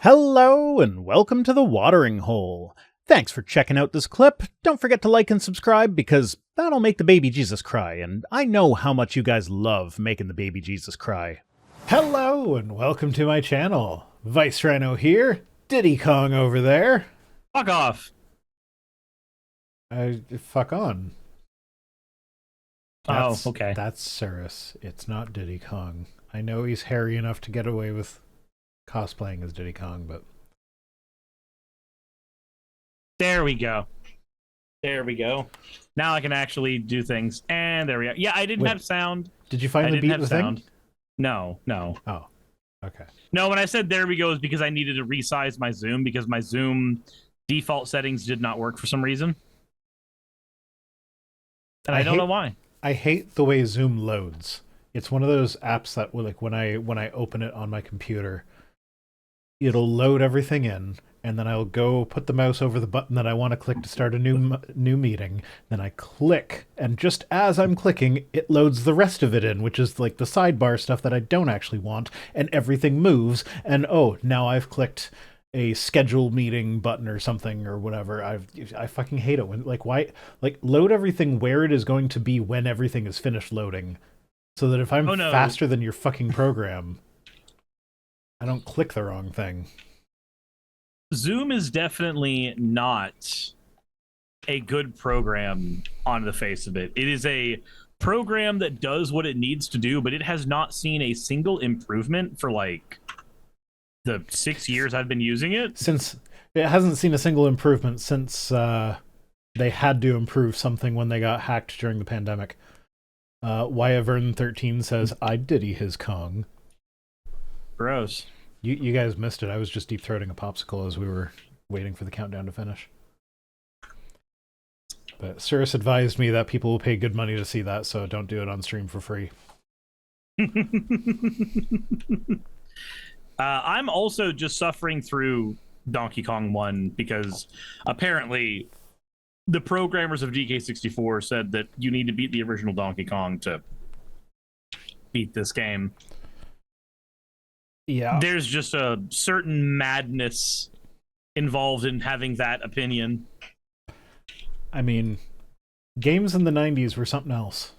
Hello and welcome to the Watering Hole. Thanks for checking out this clip. Don't forget to like and subscribe because that'll make the baby Jesus cry, and I know how much you guys love making the baby Jesus cry. Hello and welcome to my channel. Vice Rhino here, Diddy Kong over there. Fuck off. Fuck on. Okay. That's Cirrus. It's not Diddy Kong. I know he's hairy enough to get away with cosplaying as Diddy Kong, but... There we go. There we go. Now I can actually do things. And there we go. Yeah, I didn't have sound. Did you finally beat the thing? No. Oh, okay. No, when I said there we go is because I needed to resize my zoom because my zoom default settings did not work for some reason. And I don't know why. I hate the way Zoom loads. It's one of those apps that, like, when I open it on my computer, it'll load everything in, and then I'll go put the mouse over the button that I want to click to start a new meeting. Then I click, and just as I'm clicking, it loads the rest of it in, which is like the sidebar stuff that I don't actually want, and everything moves, and oh, now I've clicked a schedule meeting button or something or whatever. I fucking hate it when, like, why, like, load everything where it is going to be when everything is finished loading, so that if I'm faster than your fucking program, I don't click the wrong thing. Zoom is definitely not a good program on the face of it. It is a program that does what it needs to do, but it has not seen a single improvement for like the 6 years I've been using it. Since it hasn't seen a single improvement since they had to improve something when they got hacked during the pandemic. Wyvern13 says, I Diddy his Kong. Gross. You guys missed it. I was just deep throating a popsicle as we were waiting for the countdown to finish. But Cirrus advised me that people will pay good money to see that, so don't do it on stream for free. I'm also just suffering through Donkey Kong 1 because apparently the programmers of DK64 said that you need to beat the original Donkey Kong to beat this game. Yeah. There's just a certain madness involved in having that opinion. I mean, games in the 90s were something else.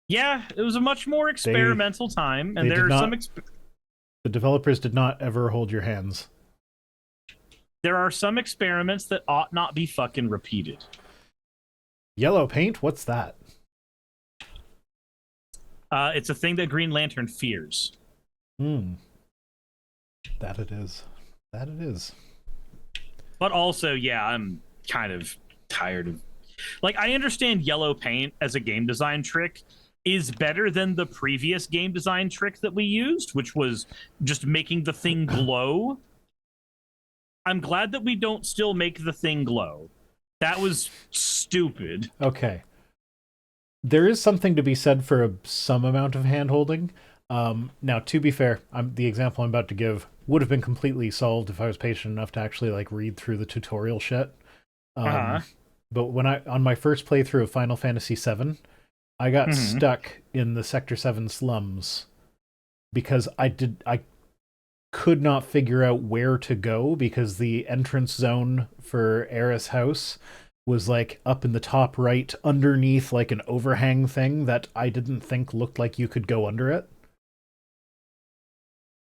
Yeah, it was a much more experimental time, and there are some... The developers did not ever hold your hands. There are some experiments that ought not be fucking repeated. Yellow paint? What's that? It's a thing that Green Lantern fears. That it is. That it is. But also, yeah, I'm kind of tired of... Like, I understand yellow paint as a game design trick is better than the previous game design trick that we used, which was just making the thing glow. I'm glad that we don't still make the thing glow. That was stupid. Okay. There is something to be said for some amount of hand-holding. Now, to be fair, the example I'm about to give would have been completely solved if I was patient enough to actually, like, read through the tutorial shit. But when on my first playthrough of Final Fantasy VII, I got stuck in the Sector 7 slums because I could not figure out where to go because the entrance zone for Aerith's house was like up in the top right underneath like an overhang thing that I didn't think looked like you could go under it.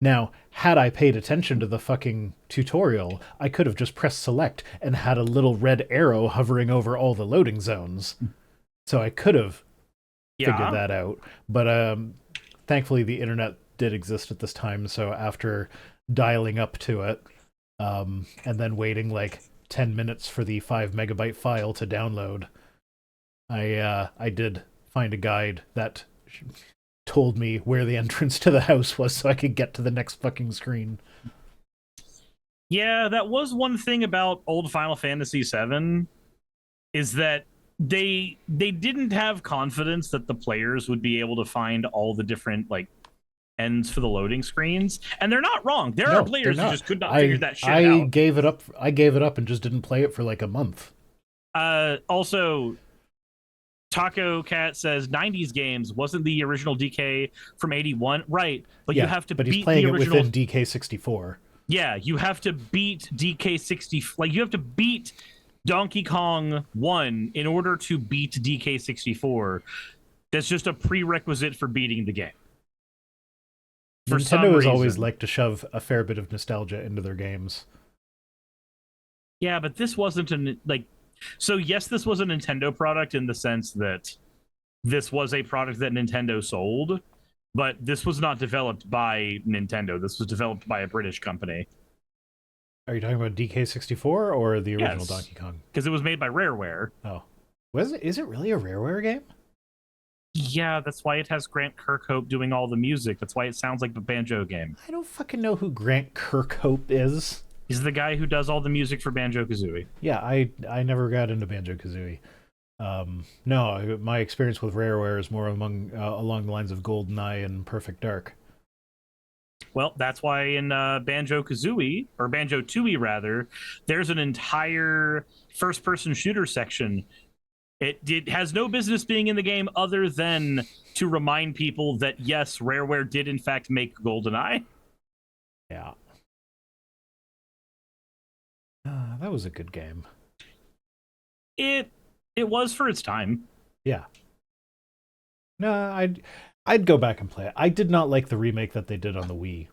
Now, had I paid attention to the fucking tutorial, I could have just pressed select and had a little red arrow hovering over all the loading zones. So I could have figured that out. But thankfully the internet did exist at this time, so after dialing up to it, and then waiting like 10 minutes for the 5 megabyte file to download, I did find a guide that told me where the entrance to the house was so I could get to the next fucking screen. Yeah, that was one thing about old Final Fantasy VII, is that they didn't have confidence that the players would be able to find all the different like ends for the loading screens, and they're not wrong. There are players who just could not figure that shit out. I gave it up and just didn't play it for like a month. Also, Taco Cat says 90s games wasn't the original DK from 81, right? But you have to beat the original. But he's playing it within DK64. Yeah, you have to beat DK60. Like you have to beat Donkey Kong 1 in order to beat DK64. That's just a prerequisite for beating the game. For some Nintendo has always reason. liked to shove a fair bit of nostalgia into their games. Yeah, but this wasn't an like so yes, this was a Nintendo product in the sense that this was a product that Nintendo sold, but this was not developed by Nintendo. This was developed by a British company. Are you talking about DK64 or the original Yes, Donkey Kong? because it was made by Rareware. Oh, was it? Is it really a Rareware game? Yeah, that's why it has Grant Kirkhope doing all the music. That's why it sounds like the Banjo game. I don't fucking know who Grant Kirkhope is. He's the guy who does all the music for Banjo Kazooie. Yeah, I never got into Banjo Kazooie. No, my experience with Rareware is more along the lines of GoldenEye and Perfect Dark. Well, that's why in Banjo Kazooie, or Banjo Tooie rather, there's an entire first person shooter section. It has no business being in the game other than to remind people that yes, Rareware did in fact make GoldenEye. Yeah. That was a good game. It was for its time. Yeah. No, I'd go back and play it. I did not like the remake that they did on the Wii.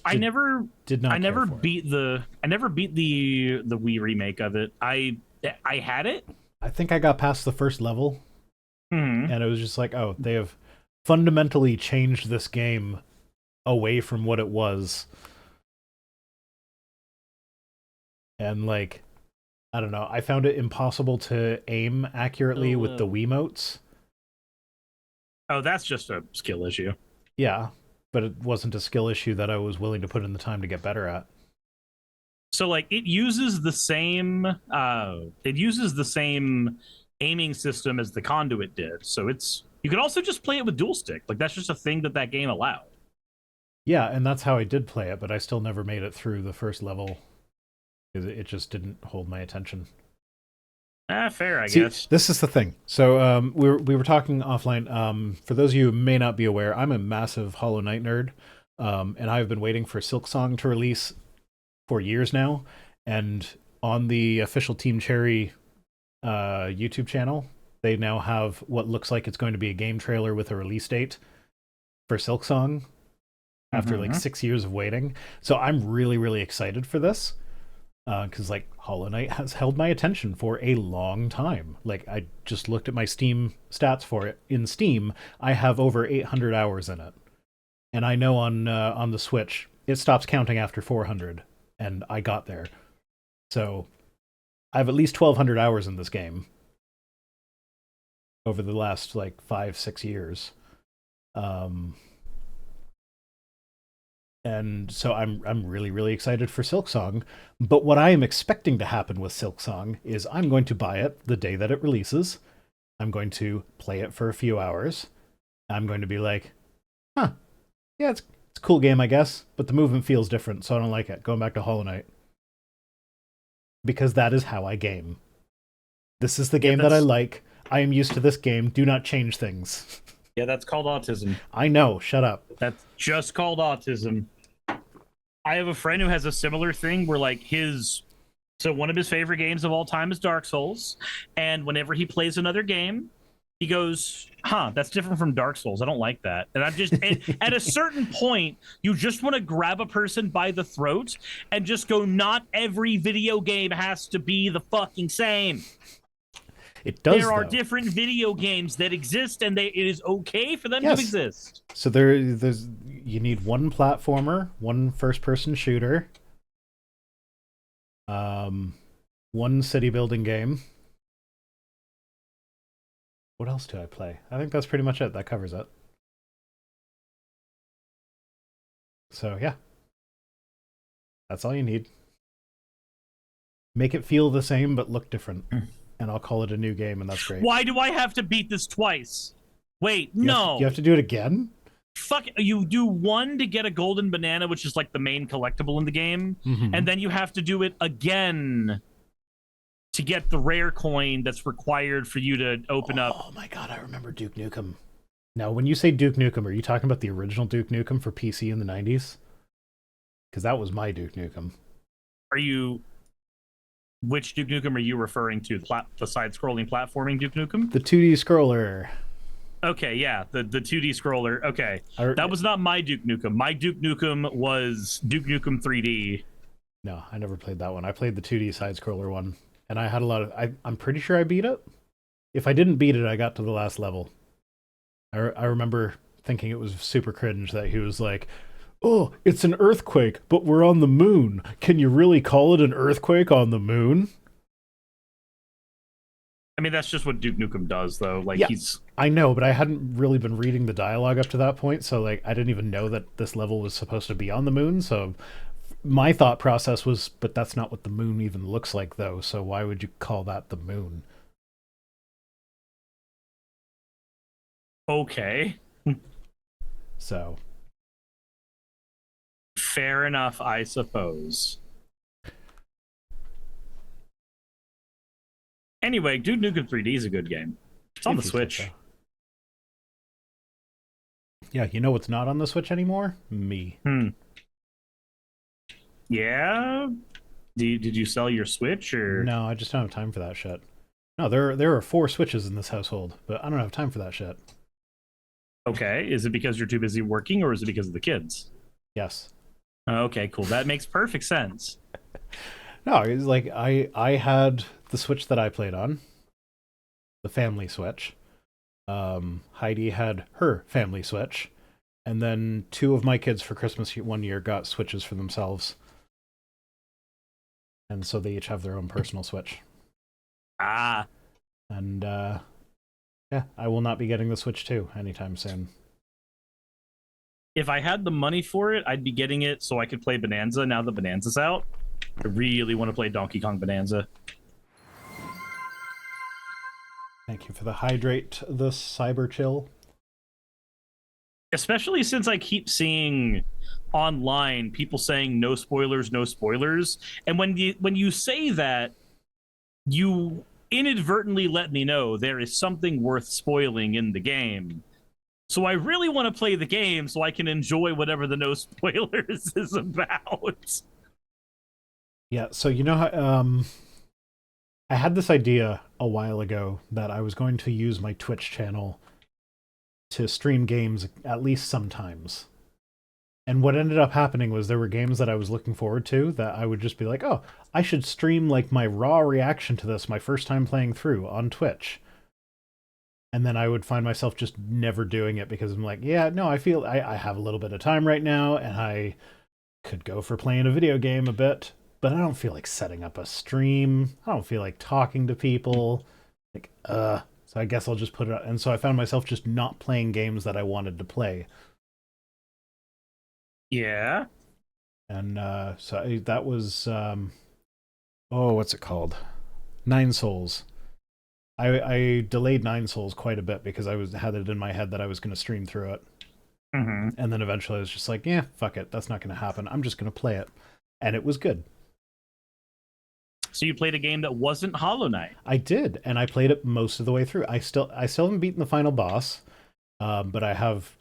I never did not. I never beat the Wii remake of it. I had it. I think I got past the first level, Mm-hmm. and it was just like, oh, they have fundamentally changed this game away from what it was. And like, I don't know, I found it impossible to aim accurately with the Wiimotes. Oh, that's just a skill issue. Yeah, but it wasn't a skill issue that I was willing to put in the time to get better at. So like it uses the same aiming system as the Conduit did. So it's you could also just play it with dual stick. Like that's just a thing that game allowed. Yeah, and that's how I did play it, but I still never made it through the first level because it just didn't hold my attention. Fair, I guess. This is the thing. So we were talking offline. For those of you who may not be aware, I'm a massive Hollow Knight nerd, and I've been waiting for Silksong to release for years now. And on the official Team Cherry YouTube channel, they now have what looks like it's going to be a game trailer with a release date for Silksong after like 6 years of waiting. So I'm really, really excited for this. Because like Hollow Knight has held my attention for a long time. Like I just looked at my Steam stats for it. In Steam, I have over 800 hours in it, and I know on the Switch it stops counting after 400, and I got there. So I have at least 1,200 hours in this game over the last like 5-6 years. And so I'm really, really excited for Silksong. But what I am expecting to happen with Silksong is I'm going to buy it the day that it releases. I'm going to play it for a few hours. I'm going to be like, huh, yeah, it's a cool game, I guess, but the movement feels different, so I don't like it. Going back to Hollow Knight. Because that is how I game. This is the game that I like. I am used to this game. Do not change things. Yeah, that's called autism. I know. Shut up. That's just called autism. I have a friend who has a similar thing where like one of his favorite games of all time is Dark Souls, and whenever he plays another game, he goes, "Huh, that's different from Dark Souls. I don't like that." And I'm just at a certain point, you just want to grab a person by the throat and just go, "Not every video game has to be the fucking same." It does. There are different video games that exist, and it is okay for them to exist. So there's you need one platformer, one first-person shooter, one city building game. What else do I play? I think that's pretty much it. That covers it. So yeah, that's all you need. Make it feel the same but look different. And I'll call it a new game, and that's great. Why do I have to beat this twice? Wait, you have to do it again? Fuck, you do one to get a golden banana, which is like the main collectible in the game, and then you have to do it again to get the rare coin that's required for you to open up. Oh my god, I remember Duke Nukem. Now, when you say Duke Nukem, are you talking about the original Duke Nukem for PC in the 90s? because that was my Duke Nukem. Are you which Duke Nukem are you referring to? The side-scrolling platforming Duke Nukem? The 2D scroller. Okay, yeah, the 2D scroller. Okay, I, that was not my Duke Nukem. My Duke Nukem was Duke Nukem 3D. no, I never played that one. I played the 2D side scroller one, and I had a lot of. I'm pretty sure I beat it. If I didn't beat it, I got to the last level. I remember thinking it was super cringe that he was like, "Oh, it's an earthquake, but we're on the moon. Can you really call it an earthquake on the moon?" I mean, that's just what Duke Nukem does, though. Like, Yeah, he's I know, but I hadn't really been reading the dialogue up to that point, so like I didn't even know that this level was supposed to be on the moon. So my thought process was, but that's not what the moon even looks like, though. So why would you call that the moon? okay. So Fair enough, I suppose. Anyway, Duke Nukem 3D is a good game. It's on the if you say so. Switch. Yeah, you know what's not on the Switch anymore? Me. Yeah. Did you sell your Switch or? No, I just don't have time for that shit. No, there are 4 Switches in this household, but I don't have time for that shit. Okay, is it because you're too busy working, or is it because of the kids? Yes. Okay, cool. That makes perfect sense. No, it's like I had the Switch that I played on, the family Switch. Heidi had her family Switch, and then 2 of my kids for Christmas one year got Switches for themselves, and so they each have their own personal Switch. Ah, And yeah, I will not be getting the Switch 2 anytime soon. if I had the money for it, I'd be getting it so I could play Bonanza now that Bonanza's out. I really want to play Donkey Kong Bonanza. Thank you for the hydrate, the cyber chill. Especially since I keep seeing online people saying no spoilers, no spoilers. And when you say that, you inadvertently let me know there is something worth spoiling in the game. So I really want to play the game so I can enjoy whatever the no spoilers is about. Yeah, so you know how I had this idea a while ago that I was going to use my Twitch channel to stream games at least sometimes. And what ended up happening was there were games that I was looking forward to that I would just be like, "Oh, I should stream like my raw reaction to this my first time playing through on Twitch." And then I would find myself just never doing it because I'm like, "Yeah, no, I feel I have a little bit of time right now and I could go for playing a video game a bit, but I don't feel like setting up a stream. I don't feel like talking to people. Like, so I guess I'll just put it up." And so I found myself just not playing games that I wanted to play. Yeah. And that was, oh, what's it called? Nine Souls. I delayed Nine Souls quite a bit because had it in my head that I was going to stream through it. Mm-hmm. And then eventually I was just like, yeah, fuck it. That's not going to happen. I'm just going to play it. And it was good. So you played a game that wasn't Hollow Knight. I did, and I played it most of the way through. I still haven't beaten the final boss, but I have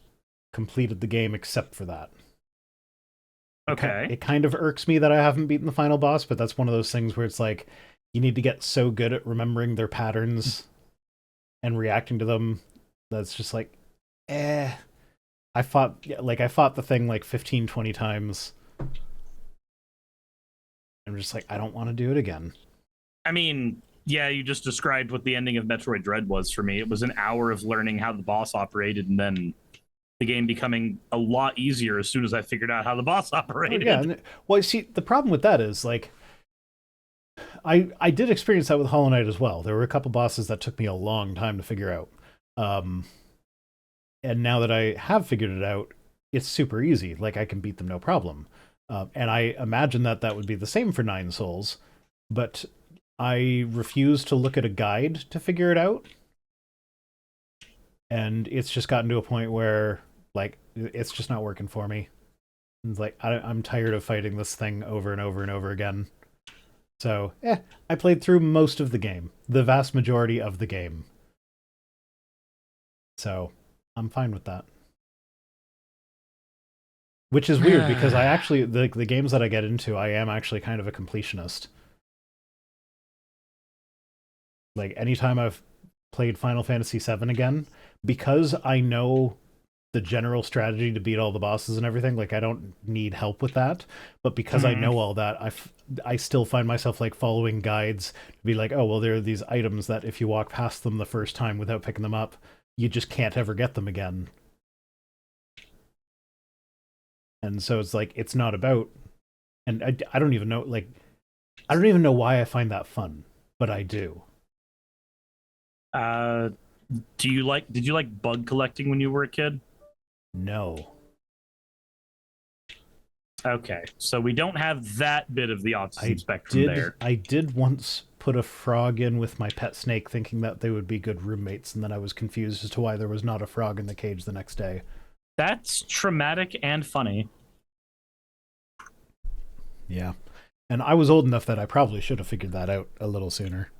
completed the game except for that. Okay. It kind of irks me that I haven't beaten the final boss, but that's one of those things where it's like you need to get so good at remembering their patterns and reacting to them that's just like, eh. I fought the thing like 15, 20 times. I'm just like, I don't want to do it again. I mean, yeah, you just described what the ending of Metroid Dread was for me. It was an hour of learning how the boss operated and then the game becoming a lot easier as soon as I figured out how the boss operated. Oh, yeah, well, see, the problem with that is like I did experience that with Hollow Knight as well. There were a couple bosses that took me a long time to figure out. And now that I have figured it out, it's super easy. Like I can beat them no problem. And I imagine that that would be the same for Nine Souls, but I refuse to look at a guide to figure it out. And it's just gotten to a point where like it's just not working for me. It's like I'm tired of fighting this thing over and over and over again. So, I played through most of the game, the vast majority of the game. So, I'm fine with that. Which is weird because I actually the games that I get into, I am actually kind of a completionist. Like anytime I've played Final Fantasy VII again, because I know the general strategy to beat all the bosses and everything, like I don't need help with that. But because I Mhm. know all that, I still find myself like following guides to be like, oh well, there are these items that if you walk past them the first time without picking them up, you just can't ever get them again. And so it's like it's not about, and I don't even know like I don't even know why I find that fun, but I do. Uh, did you like bug collecting when you were a kid? No. Okay, so we don't have that bit of the autism I spectrum there. I did once put a frog in with my pet snake thinking that they would be good roommates, and then I was confused as to why there was not a frog in the cage the next day. That's traumatic and funny. Yeah. And I was old enough that I probably should have figured that out a little sooner.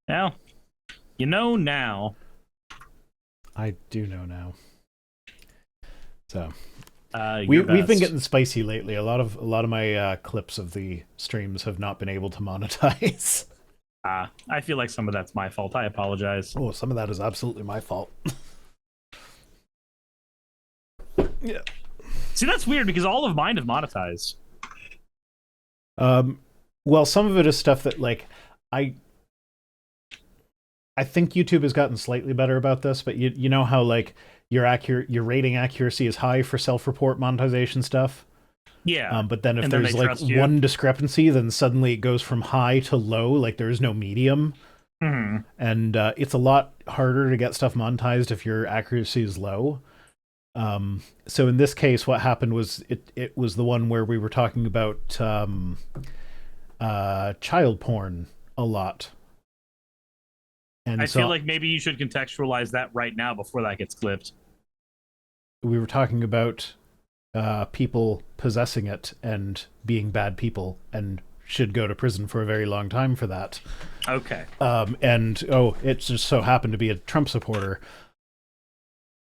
Now, you know now. I do know now. So Your we've been best. getting spicy lately. A lot of my clips of the streams have not been able to monetize. I feel like some of that's my fault. I apologize. Oh, some of that is absolutely my fault. Yeah. See, that's weird because all of mine have monetized. Um, well, some of it is stuff that like I I think YouTube has gotten slightly better about this, but you know how like your rating accuracy is high for self-report monetization stuff. Yeah, But then if and then they there's like trust you. one discrepancy, then suddenly it goes from high to low. Like there is no medium, Hmm. and it's a lot harder to get stuff monetized if your accuracy is low. So in this case, what happened was it was the one where we were talking about child porn a lot, I and feel so like maybe you should contextualize that right now before that gets clipped. we were talking about people possessing it and being bad people and should go to prison for a very long time for that. Okay. And oh, it just so happened to be a Trump supporter.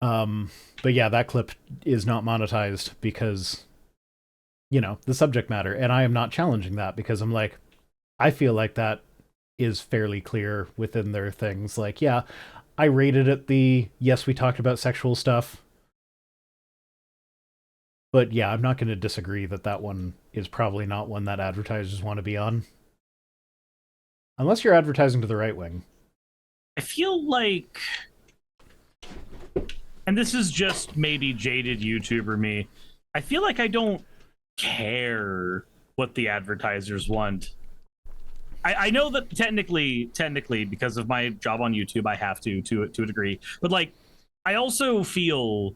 But yeah, that clip is not monetized because the subject matter, and I am not challenging that because I'm like, I feel like that is fairly clear within their things. Like, yeah, I rated it the yes, we talked about sexual stuff. But yeah, I'm not going to disagree that that one is probably not one that advertisers want to be on. Unless you're advertising to the right wing. I feel like, and this is just maybe jaded YouTuber me, I feel like I don't care what the advertisers want. I know that technically, because of my job on YouTube, I have to a degree. But like, I also feel,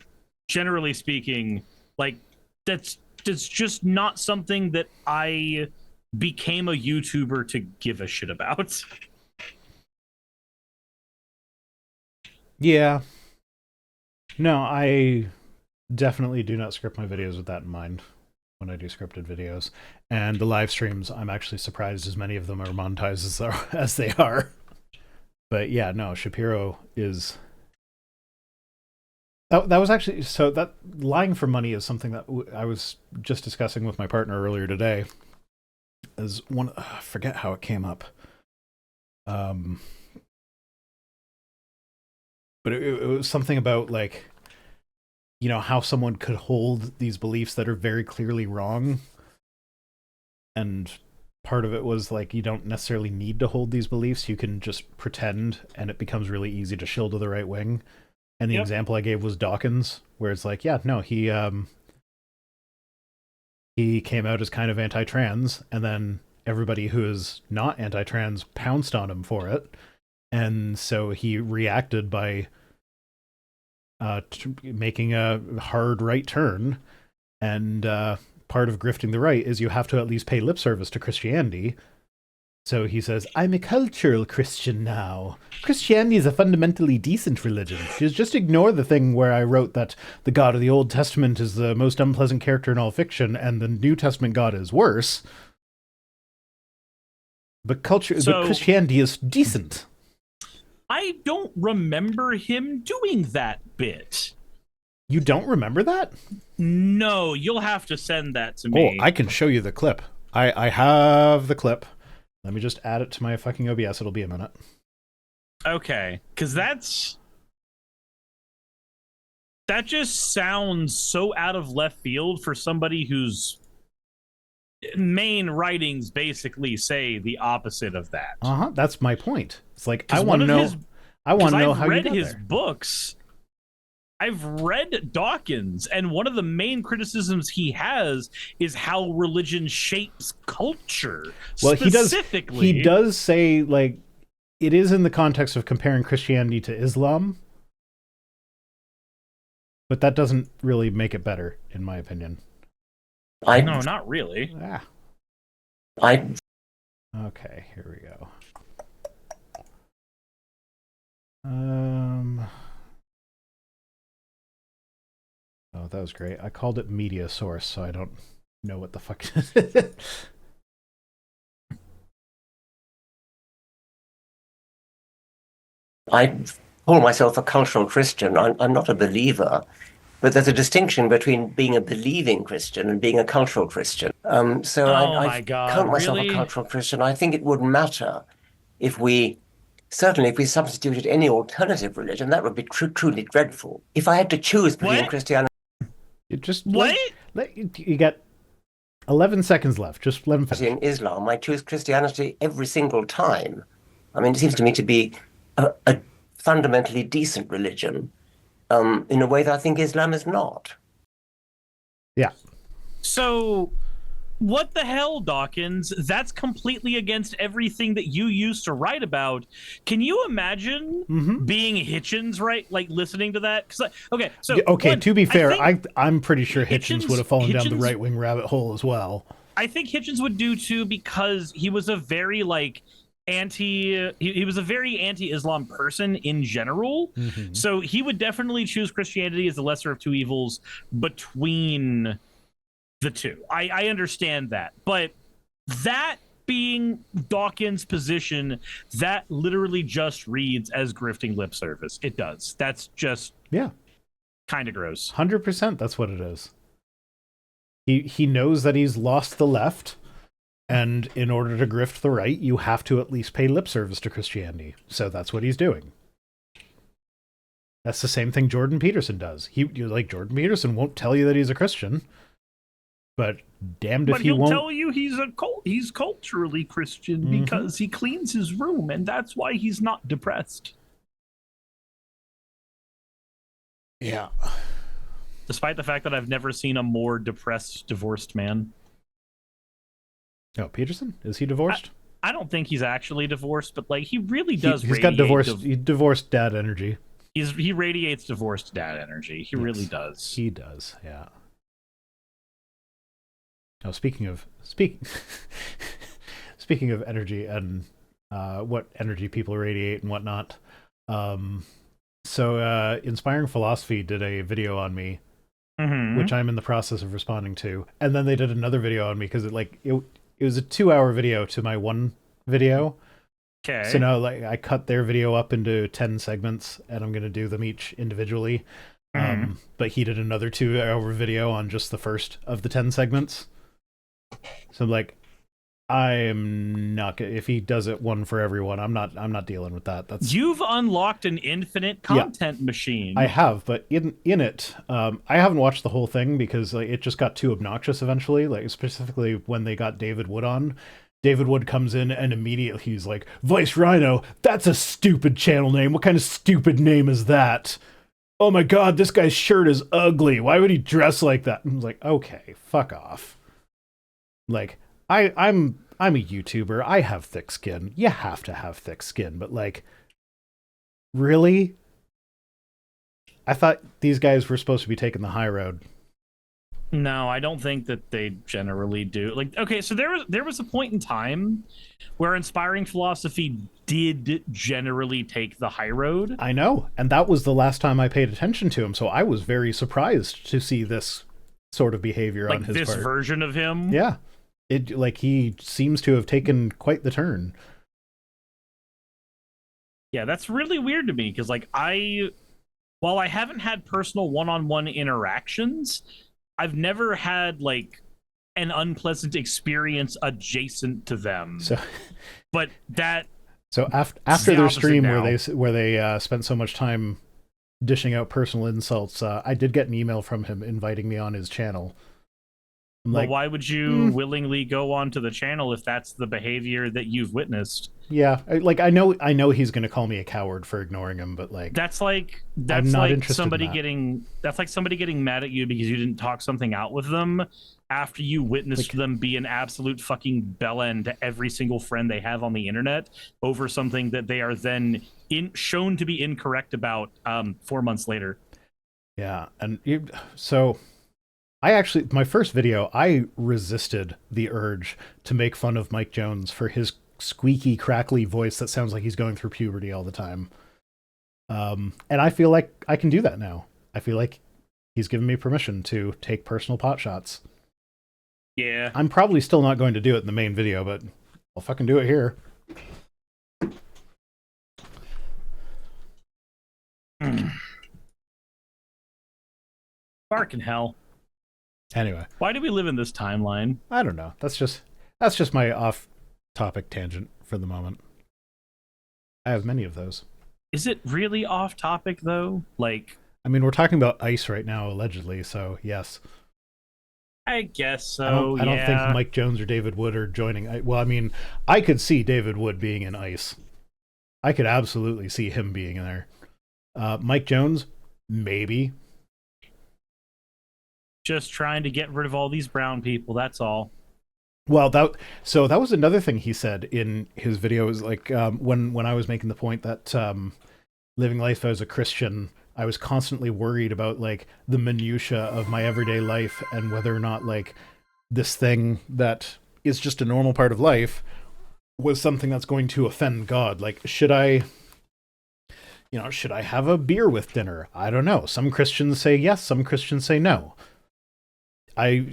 generally speaking, like that's just not something that I became a YouTuber to give a shit about. Yeah. No, I definitely do not script my videos with that in mind when I do scripted videos. And the live streams, I'm actually surprised as many of them are monetized as they are. But yeah, no, Shapiro is that was actually so that lying for money is something that I was just discussing with my partner earlier today. As one, I forget how it came up. Um, but it was something about like how someone could hold these beliefs that are very clearly wrong, and part of it was like you don't necessarily need to hold these beliefs, you can just pretend, and it becomes really easy to shill to the right wing. And the Yep. example I gave was Dawkins, where it's like, yeah, no, he came out as kind of anti-trans, and then everybody who is not anti-trans pounced on him for it, and so he reacted by making a hard right turn. And part of grifting the right is you have to at least pay lip service to Christianity. So he says, I'm a cultural Christian now. Christianity is a fundamentally decent religion. Just ignore the thing where I wrote that the God of the Old Testament is the most unpleasant character in all fiction, and the New Testament God is worse. But but So Christianity is decent. I don't remember him doing that bit. You don't remember that? No, you'll have to send that to Oh, me. I can show you the clip. I have the clip. Let me just add it to my fucking OBS. It'll be a minute. Okay, because that just sounds so out of left field for somebody whose main writings basically say the opposite of that. That's my point. It's like I Because want to know. I want to know I've how you read got his there. books. I've read Dawkins, and one of the main criticisms he has is how religion shapes culture. Well, Specifically, he does say, like, it is in the context of comparing Christianity to Islam, but that doesn't really make it better, in my opinion. No, not really. Okay, here we go. Oh, that was great. I called it media source, so I don't know what the fuck it is. I call myself a cultural Christian. I'm not a believer, but there's a distinction between being a believing Christian and being a cultural Christian. So Oh I my God, count myself really? a cultural Christian. I think it wouldn't matter if we, certainly if we substituted any alternative religion, that would be truly dreadful. If I had to choose between What? Christianity You just What? you got 11 seconds left. Just let him finish. and Islam, I choose Christianity every single time. I mean, it seems to me to be a fundamentally decent religion, in a way that I think Islam is not. Yeah. So, what the hell, Dawkins? That's completely against everything that you used to write about. Can you imagine being Hitchens, right? Like listening to that? Okay, so to be fair, I'm pretty sure Hitchens would have fallen down the right wing rabbit hole as well. I think Hitchens would do too, because he was a very he was a very anti-Islam person in general. So he would definitely choose Christianity as the lesser of two evils between the two. I understand that, but that being Dawkins' position, that literally just reads as grifting lip service. It does. That's just kind of gross. 100%. That's what it is. He knows that he's lost the left, and in order to grift the right, you have to at least pay lip service to Christianity. So that's what he's doing. That's the same thing Jordan Peterson does. Jordan Peterson won't tell you that he's a Christian, but damned if he won't. But he'll tell you he's culturally Christian because he cleans his room, and that's why he's not depressed. Yeah. Despite the fact that I've never seen a more depressed, divorced man. Oh, Peterson? Is he divorced? I don't think he's actually divorced, but he really does. He's got divorced. Divorced dad energy. He radiates divorced dad energy. He really does. He does. Yeah. Oh, speaking of energy and what energy people radiate and whatnot. So Inspiring Philosophy did a video on me, which I'm in the process of responding to, and then they did another video on me because it was a 2-hour video to my one video. Okay. So now I cut their video up into 10 segments, and I'm going to do them each individually. But he did another 2-hour video on just the first of the 10 segments. So I am not. If he does it one for everyone, I'm not dealing with that. You've unlocked an infinite content machine. I have, but in it, I haven't watched the whole thing because it just got too obnoxious eventually. Specifically when they got David Wood on. David Wood comes in and immediately he's like, "Vice Rhino, that's a stupid channel name. What kind of stupid name is that? Oh my god, this guy's shirt is ugly. Why would he dress like that?" And I was like, okay, fuck off. I'm a YouTuber. I have thick skin. You have to have thick skin, but really? I thought these guys were supposed to be taking the high road. No, I don't think that they generally do. Okay, so there was a point in time where Inspiring Philosophy did generally take the high road. I know, and that was the last time I paid attention to him, so I was very surprised to see this sort of behavior on his part. This version of him? Yeah. He seems to have taken quite the turn. Yeah, that's really weird to me, because while I haven't had personal one-on-one interactions, I've never had like an unpleasant experience adjacent to them. So But that so after the their opposite stream now. where they spent so much time dishing out personal insults, I did get an email from him inviting me on his channel. I'm Well, like, why would you willingly go onto the channel if that's the behavior that you've witnessed? yeah, I know he's gonna call me a coward for ignoring him, but like, I'm That's not like interested in somebody that. getting mad at you because you didn't talk something out with them after you witnessed Like, them be an absolute fucking bellend to every single friend they have on the internet over something that they are then shown to be incorrect about 4 months later. yeah, so I actually, my first video, I resisted the urge to make fun of Mike Jones for his squeaky, crackly voice that sounds like he's going through puberty all the time. And I feel like I can do that now. I feel like he's given me permission to take personal pot shots. Yeah. I'm probably still not going to do it in the main video, but I'll fucking do it here. Barking hell. Anyway, Why do we live in this timeline? I don't know. That's just my off-topic tangent for the moment. I have many of those. Is it really off topic though? Like, I mean, we're talking about ice right now, allegedly, so yes. I guess I so. don't think Yeah. Mike Jones or David Wood are joining. Well, I mean, I could see David Wood being in ice. I could absolutely see him being in there. Mike Jones, maybe. Just trying to get rid of all these brown people. That's all. Well, that was another thing he said in his videos. Like when I was making the point that living life as a Christian, I was constantly worried about like the minutia of my everyday life and whether or not like this thing that is just a normal part of life was something that's going to offend God. Like, should I have a beer with dinner? I don't know. Some Christians say yes, some Christians say no. I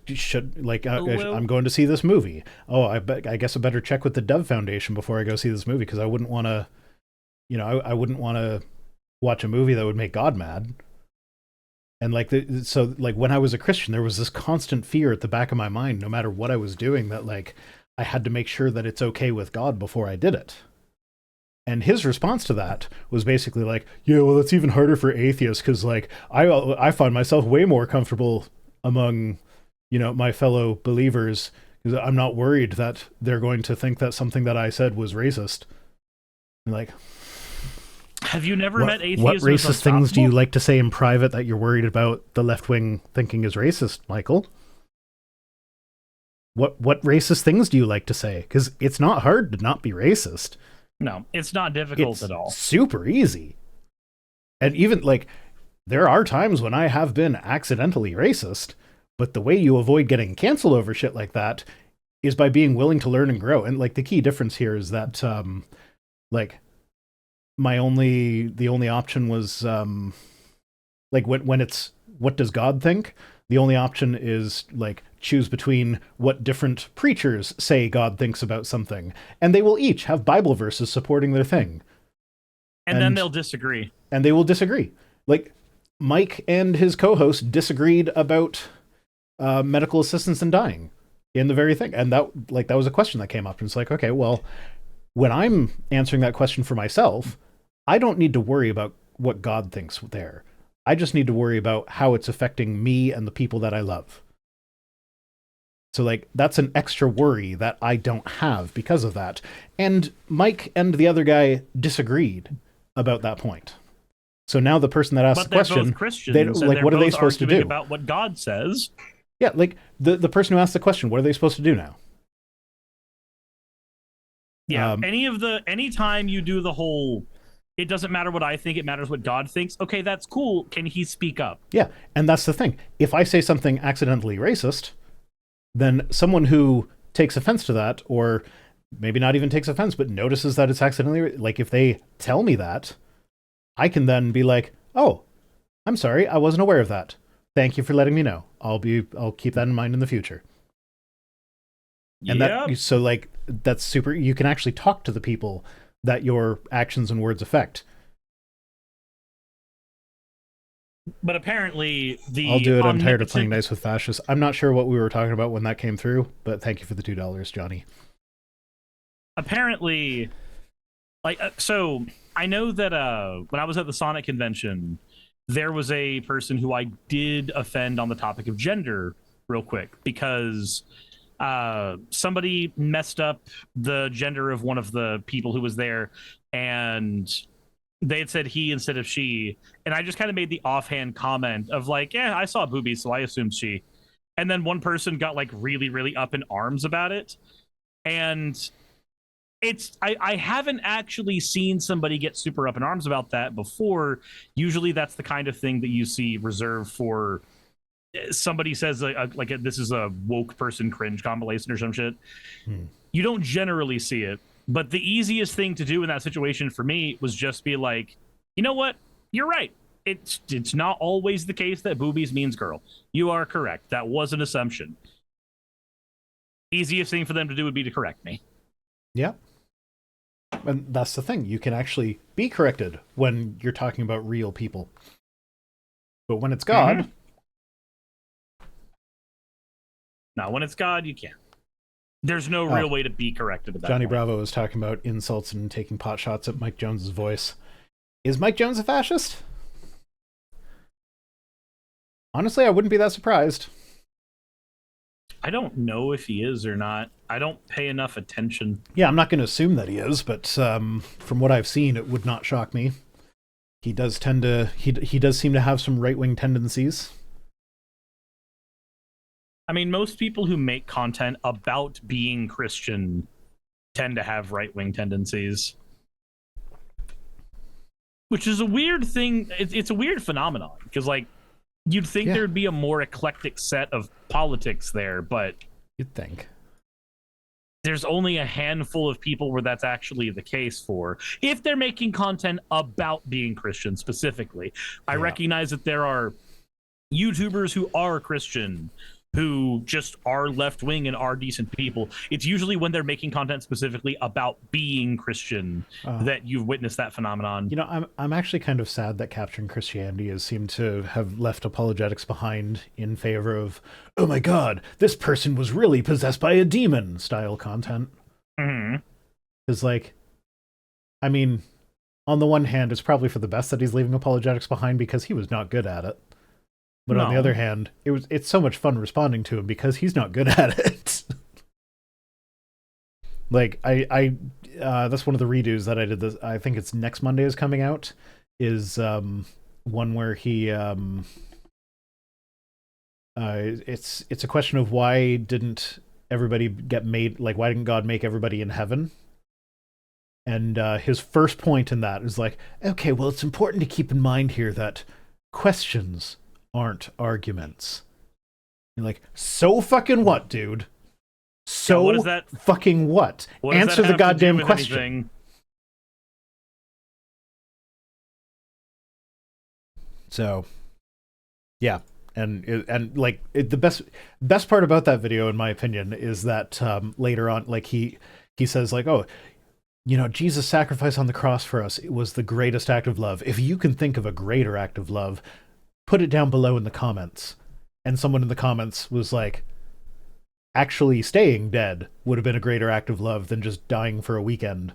should I'm going to see this movie. Oh, I guess I better check with the Dove Foundation before I go see this movie because I wouldn't want to, I wouldn't want to watch a movie that would make God mad. And so when I was a Christian, there was this constant fear at the back of my mind, no matter what I was doing, that like I had to make sure that it's okay with God before I did it. And his response to that was basically like, yeah, well, it's even harder for atheists because like I find myself way more comfortable among my fellow believers because I'm not worried that they're going to think that something that I said was racist. And like, Have you never met atheists? What racist things do you like to say in private that you're worried about the left wing thinking is racist, Michael? What racist things do you like to say? Because it's not hard to not be racist. No, it's not difficult at all. Super easy. And even like there are times when I have been accidentally racist, but the way you avoid getting canceled over shit like that is by being willing to learn and grow. And like the key difference here is that like the only option was like when it's what does God think? The only option is like choose between what different preachers say God thinks about something, and they will each have Bible verses supporting their thing. And then they'll disagree. And they will disagree. Like Mike and his co-host disagreed about medical assistance in dying in the very thing, and that was a question that came up. And it's like, okay, well, when I'm answering that question for myself, I don't need to worry about what God thinks there. I just need to worry about how it's affecting me and the people that I love. So like that's an extra worry that I don't have because of that. And Mike and the other guy disagreed about that point. So now the person that asked the question, both Christians, they like, what are they supposed to do about what God says? Yeah, like the person who asked the question, what are they supposed to do now? Yeah, anytime you do the whole, it doesn't matter what I think, it matters what God thinks. Okay, that's cool. Can he speak up? Yeah, and that's the thing. If I say something accidentally racist, then someone who takes offense to that, or maybe not even takes offense, but notices that it's accidentally, like if they tell me that, I can then be like, oh, I'm sorry, I wasn't aware of that. Thank you for letting me know. I'll keep that in mind in the future. And so like that's super. You can actually talk to the people that your actions and words affect. But apparently, the I'll do it. I'm tired of omnipotent- playing nice with fascists. I'm not sure what we were talking about when that came through, but thank you for the $2, Johnny. Apparently, so I know that when I was at the Sonic convention, there was a person who I did offend on the topic of gender real quick because somebody messed up the gender of one of the people who was there, and they had said he instead of she, and I just kind of made the offhand comment of like, yeah, I saw boobies, so I assumed she. And then one person got like really, really up in arms about it. And I haven't actually seen somebody get super up in arms about that before. Usually that's the kind of thing that you see reserved for somebody says this is a woke person cringe compilation or some shit. You don't generally see it. But the easiest thing to do in that situation for me was just be like, you know what? You're right. It's not always the case that boobies means girl. You are correct. That was an assumption. Easiest thing for them to do would be to correct me. Yeah. And that's the thing. You can actually be corrected when you're talking about real people. But when it's God... Mm-hmm. No, when it's God, you can't. There's no real way to be corrected at that Johnny point. Bravo was talking about insults and taking pot shots at Mike Jones's voice. Is Mike Jones a fascist? Honestly, I wouldn't be that surprised. I don't know if he is or not. I don't pay enough attention. Yeah, I'm not going to assume that he is, but from what I've seen, it would not shock me. He does tend to... He does seem to have some right-wing tendencies. I mean, most people who make content about being Christian tend to have right-wing tendencies. Which is a weird thing. It's a weird phenomenon, because, like, you'd think there'd be a more eclectic set of politics there, but... You'd think. There's only a handful of people where that's actually the case for. If they're making content about being Christian specifically. I recognize that there are YouTubers who are Christian who just are left-wing and are decent people. It's usually when they're making content specifically about being Christian that you've witnessed that phenomenon. You know, I'm actually kind of sad that Capturing Christianity has seemed to have left apologetics behind in favor of, oh my god, this person was really possessed by a demon style content. Because, like, I mean, on the one hand, it's probably for the best that he's leaving apologetics behind because he was not good at it. But on the other hand, it's so much fun responding to him because he's not good at it. Like, I that's one of the redos that I did. This, I think it's next Monday is coming out. Is one where he it's a question of why didn't everybody get made, like, why didn't God make everybody in heaven? And his first point in that is like, okay, well, it's important to keep in mind here that questions aren't arguments. You're like, so fucking what, dude? So what is that? Fucking what? Answer the goddamn question. Anything? So, yeah, and like the best part about that video, in my opinion, is that later on, like he says, like, oh, you know, Jesus' sacrifice on the cross for us, it was the greatest act of love. If you can think of a greater act of love, put it down below in the comments. And someone in the comments was like, actually staying dead would have been a greater act of love than just dying for a weekend.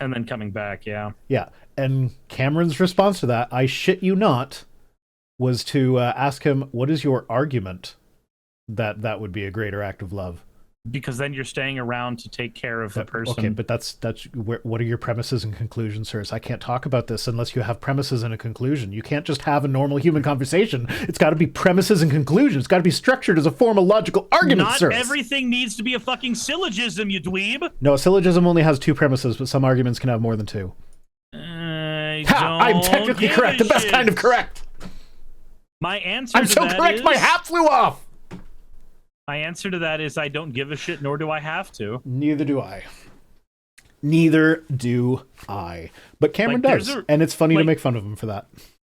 And then coming back, yeah. Yeah, and Cameron's response to that, I shit you not, was to ask him, what is your argument that would be a greater act of love? Because then you're staying around to take care of the person. Okay, but that's what are your premises and conclusions, sirs? I can't talk about this unless you have premises and a conclusion. You can't just have a normal human conversation. It's got to be premises and conclusions. It's got to be structured as a formal logical argument, sirs. Not everything needs to be a fucking syllogism, you dweeb. No, a syllogism only has two premises, but some arguments can have more than two. I'm technically correct. The best kind of correct. My answer I'm so correct, my hat flew off. My answer to that is I don't give a shit, nor do I have to. Neither do I. Neither do I. But Cameron does, and it's funny to make fun of him for that.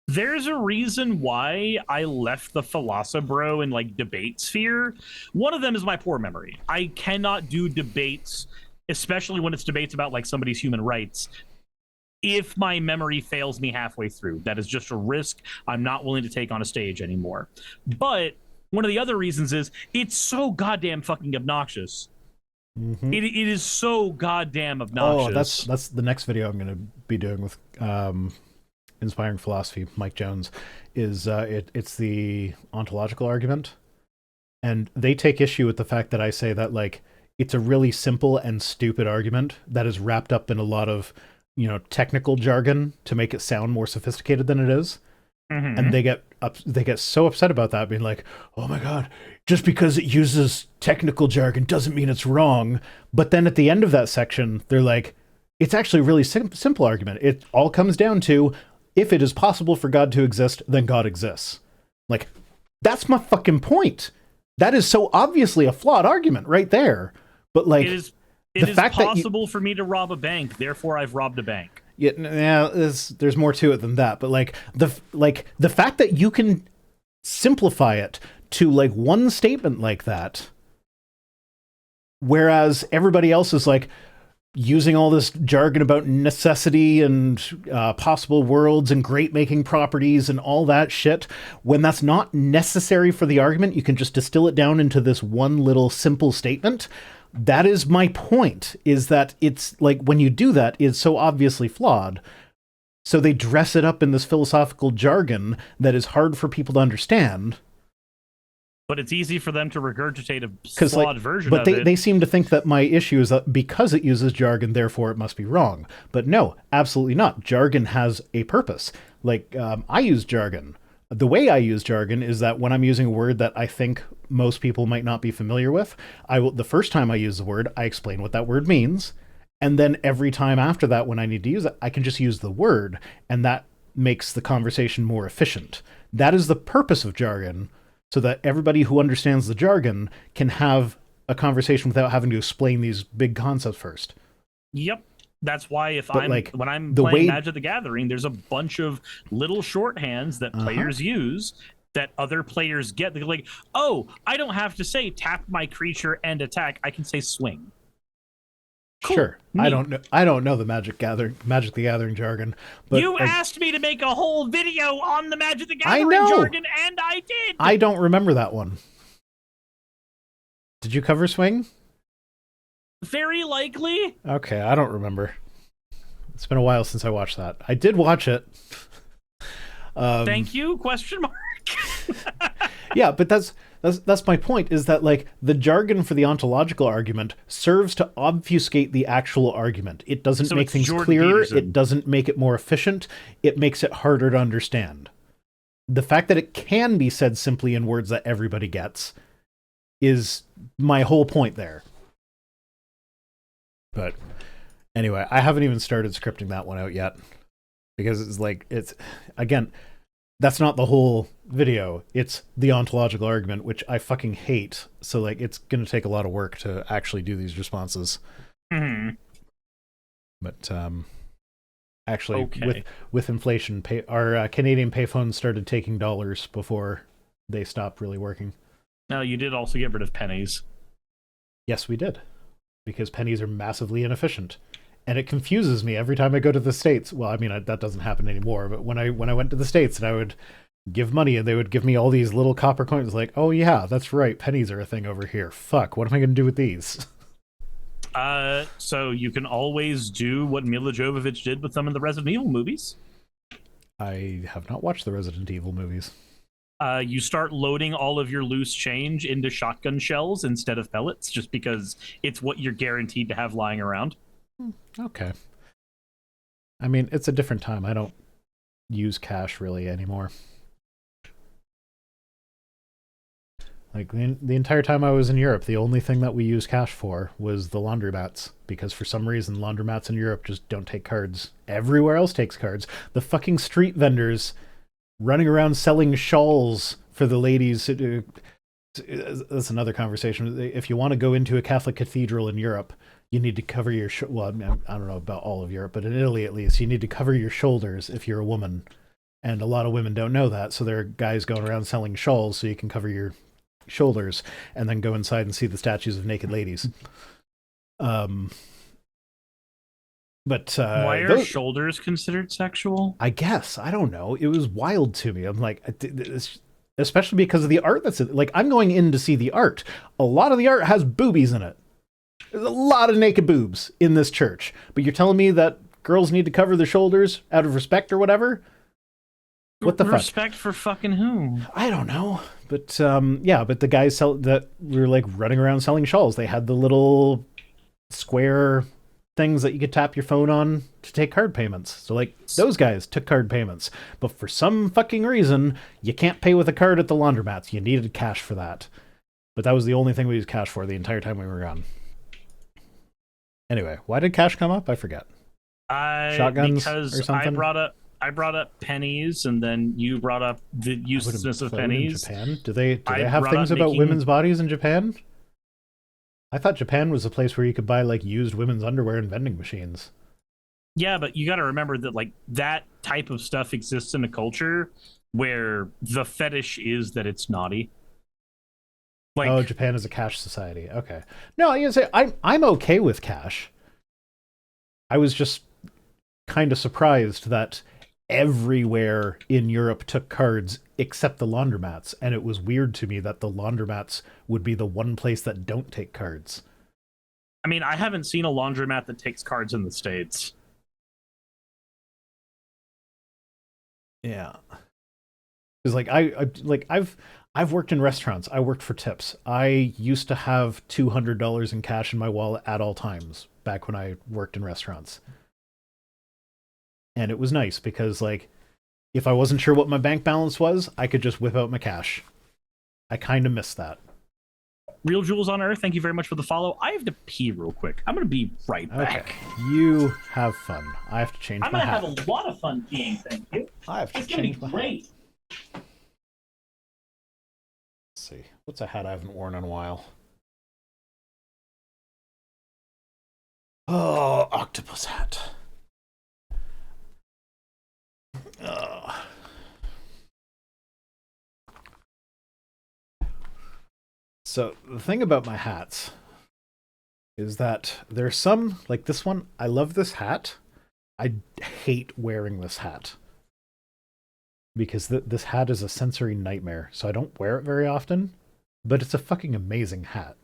There's a reason why I left the Philosobro and, like, debate sphere. One of them is my poor memory. I cannot do debates, especially when it's debates about, like, somebody's human rights, if my memory fails me halfway through. That is just a risk I'm not willing to take on a stage anymore. But one of the other reasons is it's so goddamn fucking obnoxious. Mm-hmm. It is so goddamn obnoxious. Oh, that's the next video I'm going to be doing with Inspiring Philosophy, Mike Jones, is it's the ontological argument. And they take issue with the fact that I say that, like, it's a really simple and stupid argument that is wrapped up in a lot of, you know, technical jargon to make it sound more sophisticated than it is. Mm-hmm. And they get so upset about that, being like, oh my god, just because it uses technical jargon doesn't mean it's wrong. But then at the end of that section, they're like, it's actually a really simple argument. It all comes down to, if it is possible for God to exist, then God exists. Like, that's my fucking point. That is so obviously a flawed argument right there. But like, it is possible for me to rob a bank, therefore I've robbed a bank. Yeah, there's more to it than that. But like the fact that you can simplify it to like one statement like that, whereas everybody else is like using all this jargon about necessity and possible worlds and great making properties and all that shit, when that's not necessary for the argument, you can just distill it down into this one little simple statement. That is my point, is that it's like, when you do that, it's so obviously flawed. So they dress it up in this philosophical jargon that is hard for people to understand. But it's easy for them to regurgitate a flawed version of it. But they seem to think that my issue is that because it uses jargon, therefore it must be wrong. But no, absolutely not. Jargon has a purpose. Like, I use jargon. The way I use jargon is that when I'm using a word that I think most people might not be familiar with, the first time I use the word, I explain what that word means. And then every time after that, when I need to use it, I can just use the word, and that makes the conversation more efficient. That is the purpose of jargon, so that everybody who understands the jargon can have a conversation without having to explain these big concepts first. Yep. That's why when I'm playing Magic the Gathering, there's a bunch of little shorthands that players use that other players get. They're like, oh, I don't have to say tap my creature and attack. I can say swing. Cool. Sure. Neat. I don't know the Magic the Gathering jargon. But you asked me to make a whole video on the Magic the Gathering jargon, and I did. I don't remember that one. Did you cover swing? Very likely. Okay, I don't remember. It's been a while since I watched that. I did watch it. Thank you? Question mark. Yeah, but that's my point, is that like the jargon for the ontological argument serves to obfuscate the actual argument. It doesn't make things clearer. It doesn't make it more efficient. It makes it harder to understand. The fact that it can be said simply in words that everybody gets is my whole point there. But anyway, I haven't even started scripting that one out yet, because it's again, that's not the whole video. It's the ontological argument, which I fucking hate. So like, it's going to take a lot of work to actually do these responses. Mm-hmm. But actually, with inflation, our Canadian payphones started taking dollars before they stopped really working. Now, you did also get rid of pennies. Yes, we did. Because pennies are massively inefficient. And it confuses me every time I go to the States. Well, I mean, that doesn't happen anymore. But when I went to the States and I would give money and they would give me all these little copper coins, like, oh yeah, that's right, pennies are a thing over here. Fuck, what am I going to do with these? So you can always do what Mila Jovovich did with some of the Resident Evil movies. I have not watched the Resident Evil movies. You start loading all of your loose change into shotgun shells instead of pellets, just because it's what you're guaranteed to have lying around. Okay. I mean, it's a different time. I don't use cash really anymore. Like, the entire time I was in Europe, the only thing that we used cash for was the laundromats, because for some reason laundromats in Europe just don't take cards. Everywhere else takes cards. The fucking street vendors running around selling shawls for the ladies. That's another conversation. If you want to go into a Catholic cathedral in Europe, you need to cover your well, I don't know about all of Europe, but in Italy at least, you need to cover your shoulders if you're a woman. And a lot of women don't know that, so there are guys going around selling shawls so you can cover your shoulders and then go inside and see the statues of naked ladies. But Why are shoulders considered sexual? I guess, I don't know. It was wild to me. I'm like, especially because of the art that's like, I'm going in to see the art. A lot of the art has boobies in it. There's a lot of naked boobs in this church. But you're telling me that girls need to cover their shoulders out of respect or whatever? What the Respect for fucking whom? I don't know. But yeah, but the guys that were like running around selling shawls, they had the little square things that you could tap your phone on to take card payments. So like those guys took card payments. But for some fucking reason, you can't pay with a card at the laundromats. You needed cash for that. But that was the only thing we used cash for the entire time we were gone. Anyway, why did cash come up? I forget. Shotguns because or something? I brought up pennies, and then you brought up the uselessness of pennies. In Japan? Do they have things about women's bodies in Japan? I thought Japan was a place where you could buy like used women's underwear in vending machines. Yeah, but you got to remember that like that type of stuff exists in a culture where the fetish is that it's naughty. Like, oh, Japan is a cash society. Okay. No, I say I'm okay with cash. I was just kind of surprised that everywhere in Europe took cards except the laundromats, and it was weird to me that the laundromats would be the one place that don't take cards. I mean, I haven't seen a laundromat that takes cards in the States. Yeah. Because like I've worked in restaurants. I worked for tips. I used to have $200 in cash in my wallet at all times back when I worked in restaurants. And it was nice because like if I wasn't sure what my bank balance was, I could just whip out my cash. I kind of miss that. Real Jewels on Earth, thank you very much for the follow. I have to pee real quick. I'm going to be right back. Okay. You have fun. I have to change my hat. I'm going to have a lot of fun peeing, thank you. I have to change my hat. Let's see. What's a hat I haven't worn in a while? Oh, octopus hat. So the thing about my hats is that there's some, like this one, I love this hat. I hate wearing this hat. Because this hat is a sensory nightmare, so I don't wear it very often. But it's a fucking amazing hat.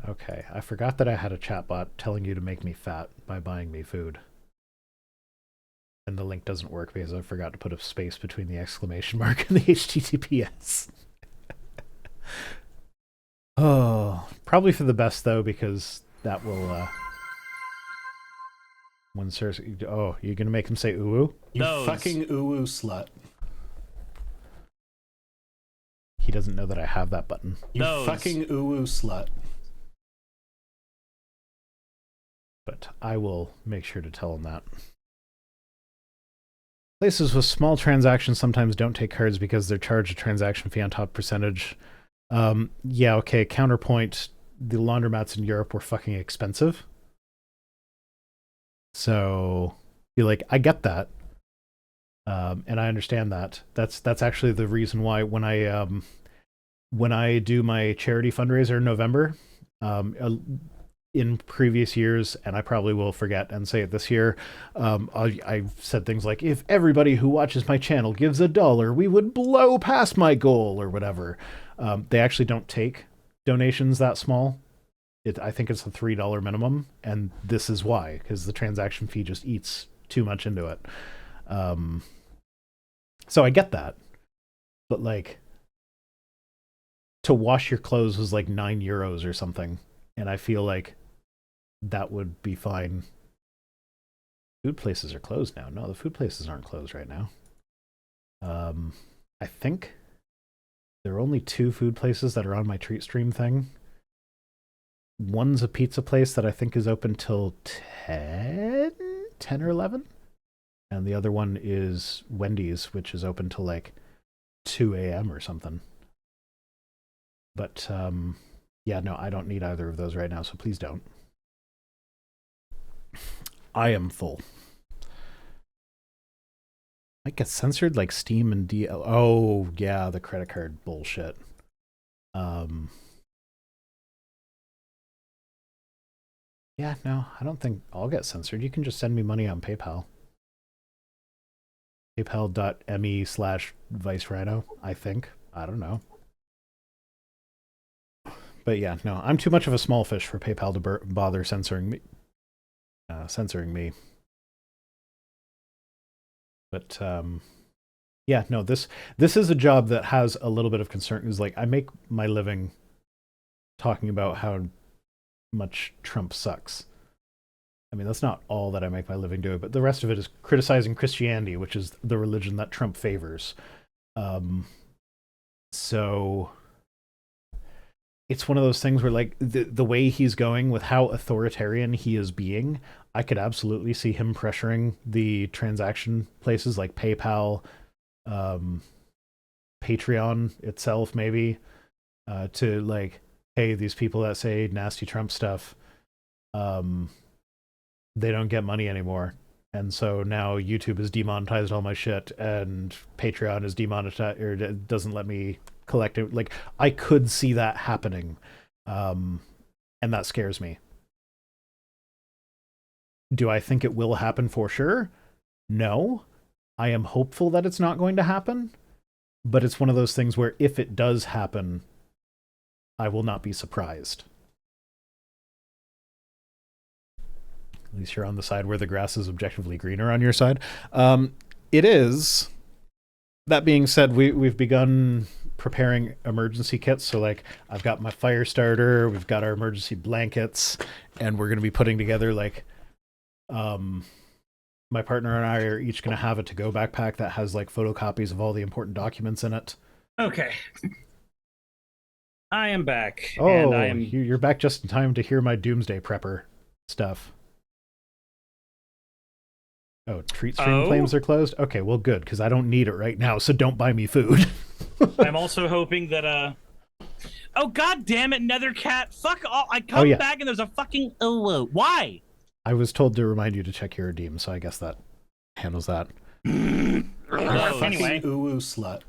Okay, I forgot that I had a chatbot telling you to make me fat by buying me food. And the link doesn't work because I forgot to put a space between the exclamation mark and the HTTPS. Oh, probably for the best though, because that will when Cersei, oh, you're gonna make him say ooh? You fucking ooh slut. He doesn't know that I have that button. You fucking ooh slut. But I will make sure to tell him that. Places with small transactions sometimes don't take cards because they're charged a transaction fee on top percentage. Yeah, okay, counterpoint, the laundromats in Europe were fucking expensive. So, you're like, I get that. And I understand that. That's actually the reason why when I do my charity fundraiser in November, in previous years, and I probably will forget and say it this year, I've said things like, if everybody who watches my channel gives $1, we would blow past my goal or whatever. They actually don't take donations that small. I think it's a $3 minimum, and this is why, because the transaction fee just eats too much into it. So I get that. But like, to wash your clothes was like €9 or something, and I feel like that would be fine. Food places are closed now. No, the food places aren't closed right now. I think there are only 2 food places that are on my treat stream thing. One's a pizza place that I think is open till 10 or 11. And the other one is Wendy's, which is open till like 2 a.m. or something. But yeah, no, I don't need either of those right now, so please don't. I am full. Might get censored like Steam and DL. Oh, yeah, the credit card bullshit. Yeah, no, I don't think I'll get censored. You can just send me money on PayPal. PayPal.me/Vice Rhino, I think. I don't know. But yeah, no, I'm too much of a small fish for PayPal to bother censoring me. But yeah, no, this is a job that has a little bit of concern. Is like I make my living talking about how much Trump sucks. I mean, that's not all that I make my living doing, but the rest of it is criticizing Christianity, which is the religion that Trump favors. So it's one of those things where, like, the way he's going with how authoritarian he is being, I could absolutely see him pressuring the transaction places like PayPal, Patreon itself, maybe, to like, hey, these people that say nasty Trump stuff, they don't get money anymore. And so now YouTube has demonetized all my shit, and Patreon is demonetized, or doesn't let me collect it. Like, I could see that happening, and that scares me. Do I think it will happen for sure? No. I am hopeful that it's not going to happen, but it's one of those things where if it does happen, I will not be surprised. At least you're on the side where the grass is objectively greener on your side. It is. That being said, we've begun preparing emergency kits. So, like, I've got my fire starter, we've got our emergency blankets, and we're going to be putting together, like, my partner and I are each going to have a to-go backpack that has, like, photocopies of all the important documents in it. Okay. I am back. Oh, and I am... you're back just in time to hear my Doomsday Prepper stuff. Oh, treat stream claims are closed? Okay, well, good, because I don't need it right now, so don't buy me food. I'm also hoping that, oh, god damn it, Nethercat! Fuck off! I come back and there's a fucking... why? I was told to remind you to check your redeem, so I guess that handles that. Anyway. Ooh, slut.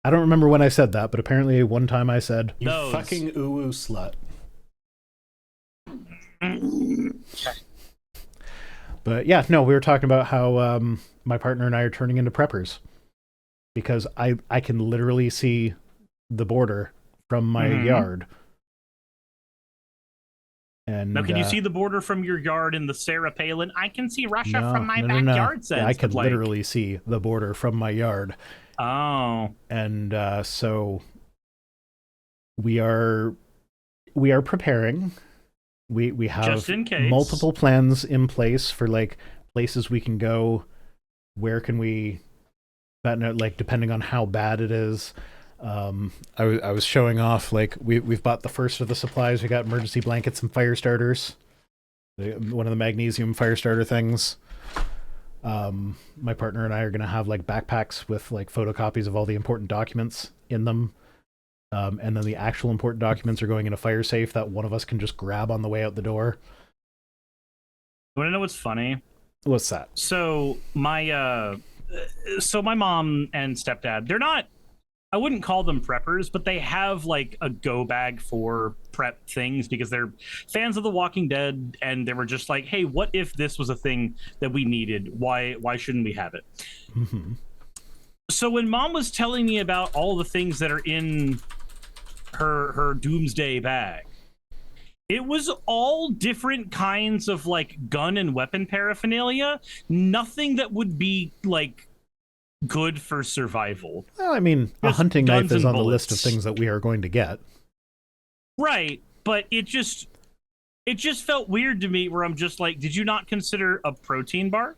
I don't remember when I said that, but apparently one time I said, you fucking ooh, slut. But yeah, no, we were talking about how my partner and I are turning into preppers. Because I can literally see the border from my yard. And now, can you see the border from your yard in the Sarah Palin? I can see Russia from my backyard sense. Yeah, I can literally see the border from my yard. Oh. And so we are preparing. We have just in case. Multiple plans in place for, like, places we can go. Where can we, like, depending on how bad it is. I was showing off, like, we've bought the first of the supplies. We got emergency blankets and fire starters. One of the magnesium fire starter things. My partner and I are going to have, like, backpacks with, like, photocopies of all the important documents in them. And then the actual important documents are going in a fire safe that one of us can just grab on the way out the door. You want to know what's funny? What's that? So my mom and stepdad, they're not, I wouldn't call them preppers, but they have, like, a go bag for prep things because they're fans of The Walking Dead, and they were just like, hey, what if this was a thing that we needed? Why shouldn't we have it? Mm-hmm. So when mom was telling me about all the things that are in her doomsday bag, it was all different kinds of, like, gun and weapon paraphernalia. Nothing that would be, like, good for survival. Well, I mean, a hunting knife is on the list of things that we are going to get. Right, but it just felt weird to me where I'm just like, did you not consider a protein bar?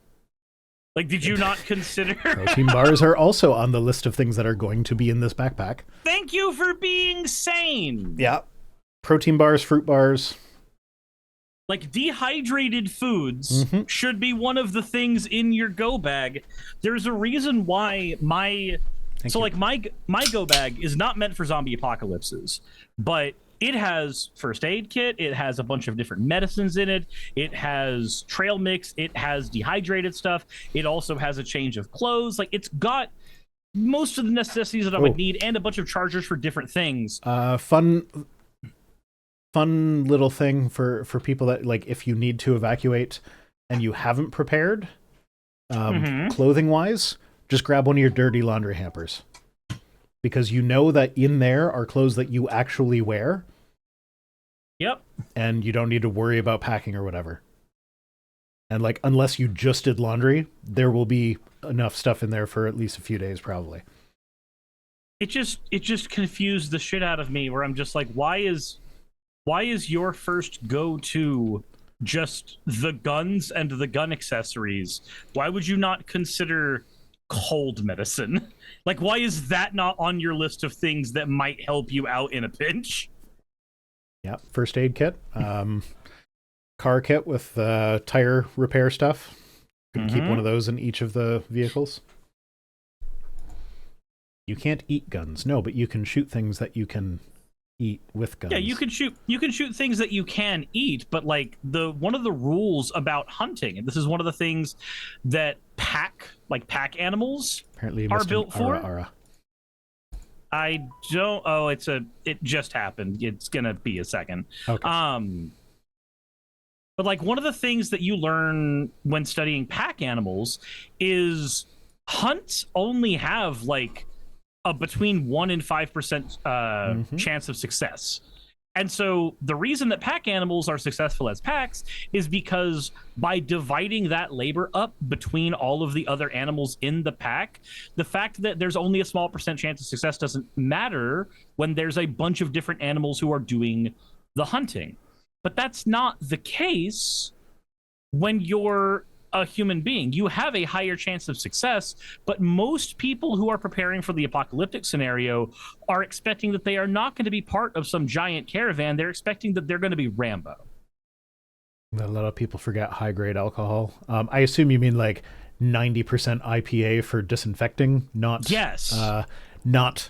Like, did you not consider... Protein bars are also on the list of things that are going to be in this backpack. Thank you for being sane! Yeah. Protein bars, fruit bars. Like, dehydrated foods should be one of the things in your go bag. There's a reason why my go bag is not meant for zombie apocalypses, but it has first aid kit, it has a bunch of different medicines in it, it has trail mix, it has dehydrated stuff, it also has a change of clothes. Like, it's got most of the necessities that I would need, and a bunch of chargers for different things. Fun little thing for people that, like, if you need to evacuate and you haven't prepared, clothing wise, just grab one of your dirty laundry hampers, because you know that in there are clothes that you actually wear. Yep. And you don't need to worry about packing or whatever. And, like, unless you just did laundry, there will be enough stuff in there for at least a few days, probably. It just confused the shit out of me, where I'm just like, why is your first go-to just the guns and the gun accessories? Why would you not consider cold medicine? Like, why is that not on your list of things that might help you out in a pinch? Yeah, first aid kit. Car kit with tire repair stuff. Could keep one of those in each of the vehicles. You can't eat guns, no, but you can shoot things that you can eat with guns. Yeah, you can shoot things that you can eat, but like one of the rules about hunting, and this is one of the things that pack animals apparently are built for. Ara. I don't. Oh, it just happened. It's gonna be a second. Okay. But like one of the things that you learn when studying pack animals is hunts only have like a between 1% and 5% chance of success. And so the reason that pack animals are successful as packs is because by dividing that labor up between all of the other animals in the pack, the fact that there's only a small % chance of success doesn't matter when there's a bunch of different animals who are doing the hunting. But that's not the case when you're a human being. You have a higher chance of success, but most people who are preparing for the apocalyptic scenario are expecting that they are not going to be part of some giant caravan. They're expecting that they're going to be Rambo. A lot of people forget high-grade alcohol. I assume you mean like 90% IPA for disinfecting, not not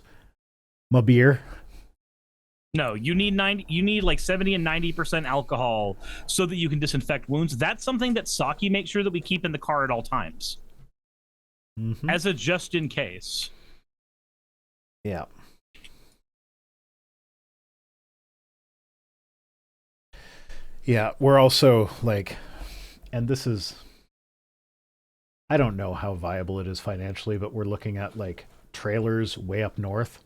my beer. No, you need like 70 and 90% alcohol so that you can disinfect wounds. That's something that Saki makes sure that we keep in the car at all times. As a just in case. Yeah. Yeah, we're also like, and this is, I don't know how viable it is financially, but we're looking at like trailers way up north.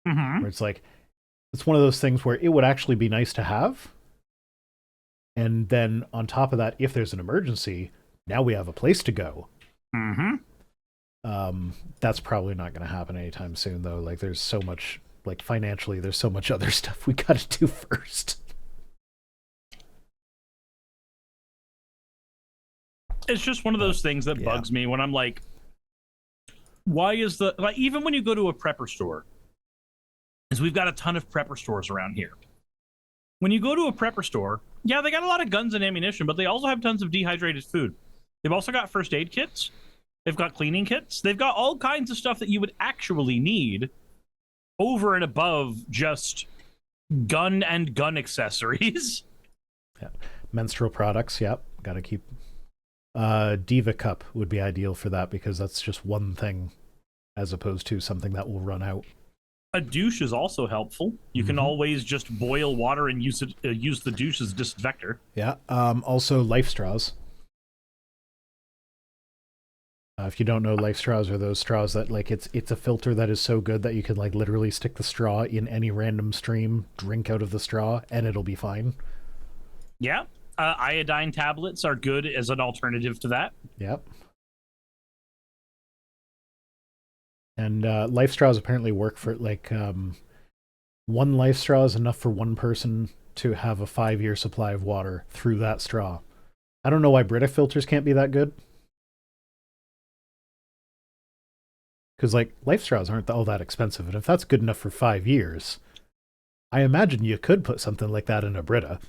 Where it's like, it's one of those things where it would actually be nice to have. And then on top of that, if there's an emergency, now we have a place to go. That's probably not going to happen anytime soon, though. Like, there's so much, like, financially, there's so much other stuff we got to do first. It's just one of those things that bugs me when I'm like, why is like, even when you go to a prepper store, is we've got a ton of prepper stores around here. When you go to a prepper store, yeah, they got a lot of guns and ammunition, but they also have tons of dehydrated food. They've also got first aid kits. They've got cleaning kits. They've got all kinds of stuff that you would actually need over and above just gun and gun accessories. Yeah. Menstrual products, yep. Got to keep... Diva Cup would be ideal for that, because that's just one thing as opposed to something that will run out. A douche is also helpful. You can always just boil water and use the douche as a disinfector. Yeah. Also, life straws. If you don't know, life straws are those straws that, like, it's a filter that is so good that you can, like, literally stick the straw in any random stream, drink out of the straw, and it'll be fine. Yeah. Iodine tablets are good as an alternative to that. Yep. And life straws apparently work for, like, one life straw is enough for one person to have a 5-year supply of water through that straw. I don't know why Brita filters can't be that good. Because, like, life straws aren't all that expensive, and if that's good enough for 5 years, I imagine you could put something like that in a Brita.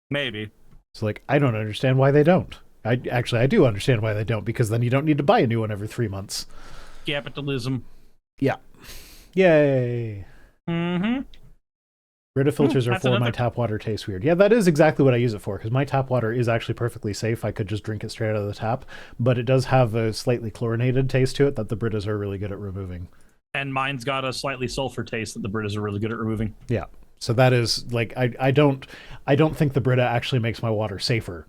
Maybe. So, like, I don't understand why they don't. I do understand why they don't, because then you don't need to buy a new one every 3 months. Capitalism. Yeah. Yay. Brita filters are That's for my another. tap water tastes weird. Yeah, that is exactly what I use it for, because my tap water is actually perfectly safe. I could just drink it straight out of the tap, but it does have a slightly chlorinated taste to it that the Britas are really good at removing. And mine's got a slightly sulfur taste that the Britas are really good at removing. Yeah. So that is like I don't think the Brita actually makes my water safer.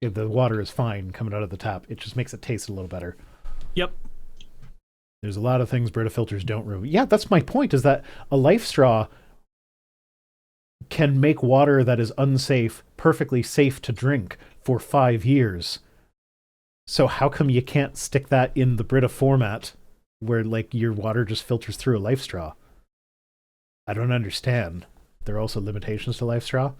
If the water is fine coming out of the tap, it just makes it taste a little better. Yep. There's a lot of things Brita filters don't remove. Yeah, that's my point, is that a life straw can make water that is unsafe perfectly safe to drink for 5 years. So how come you can't stick that in the Brita format where like your water just filters through a life straw? I don't understand. There are also limitations to life straw.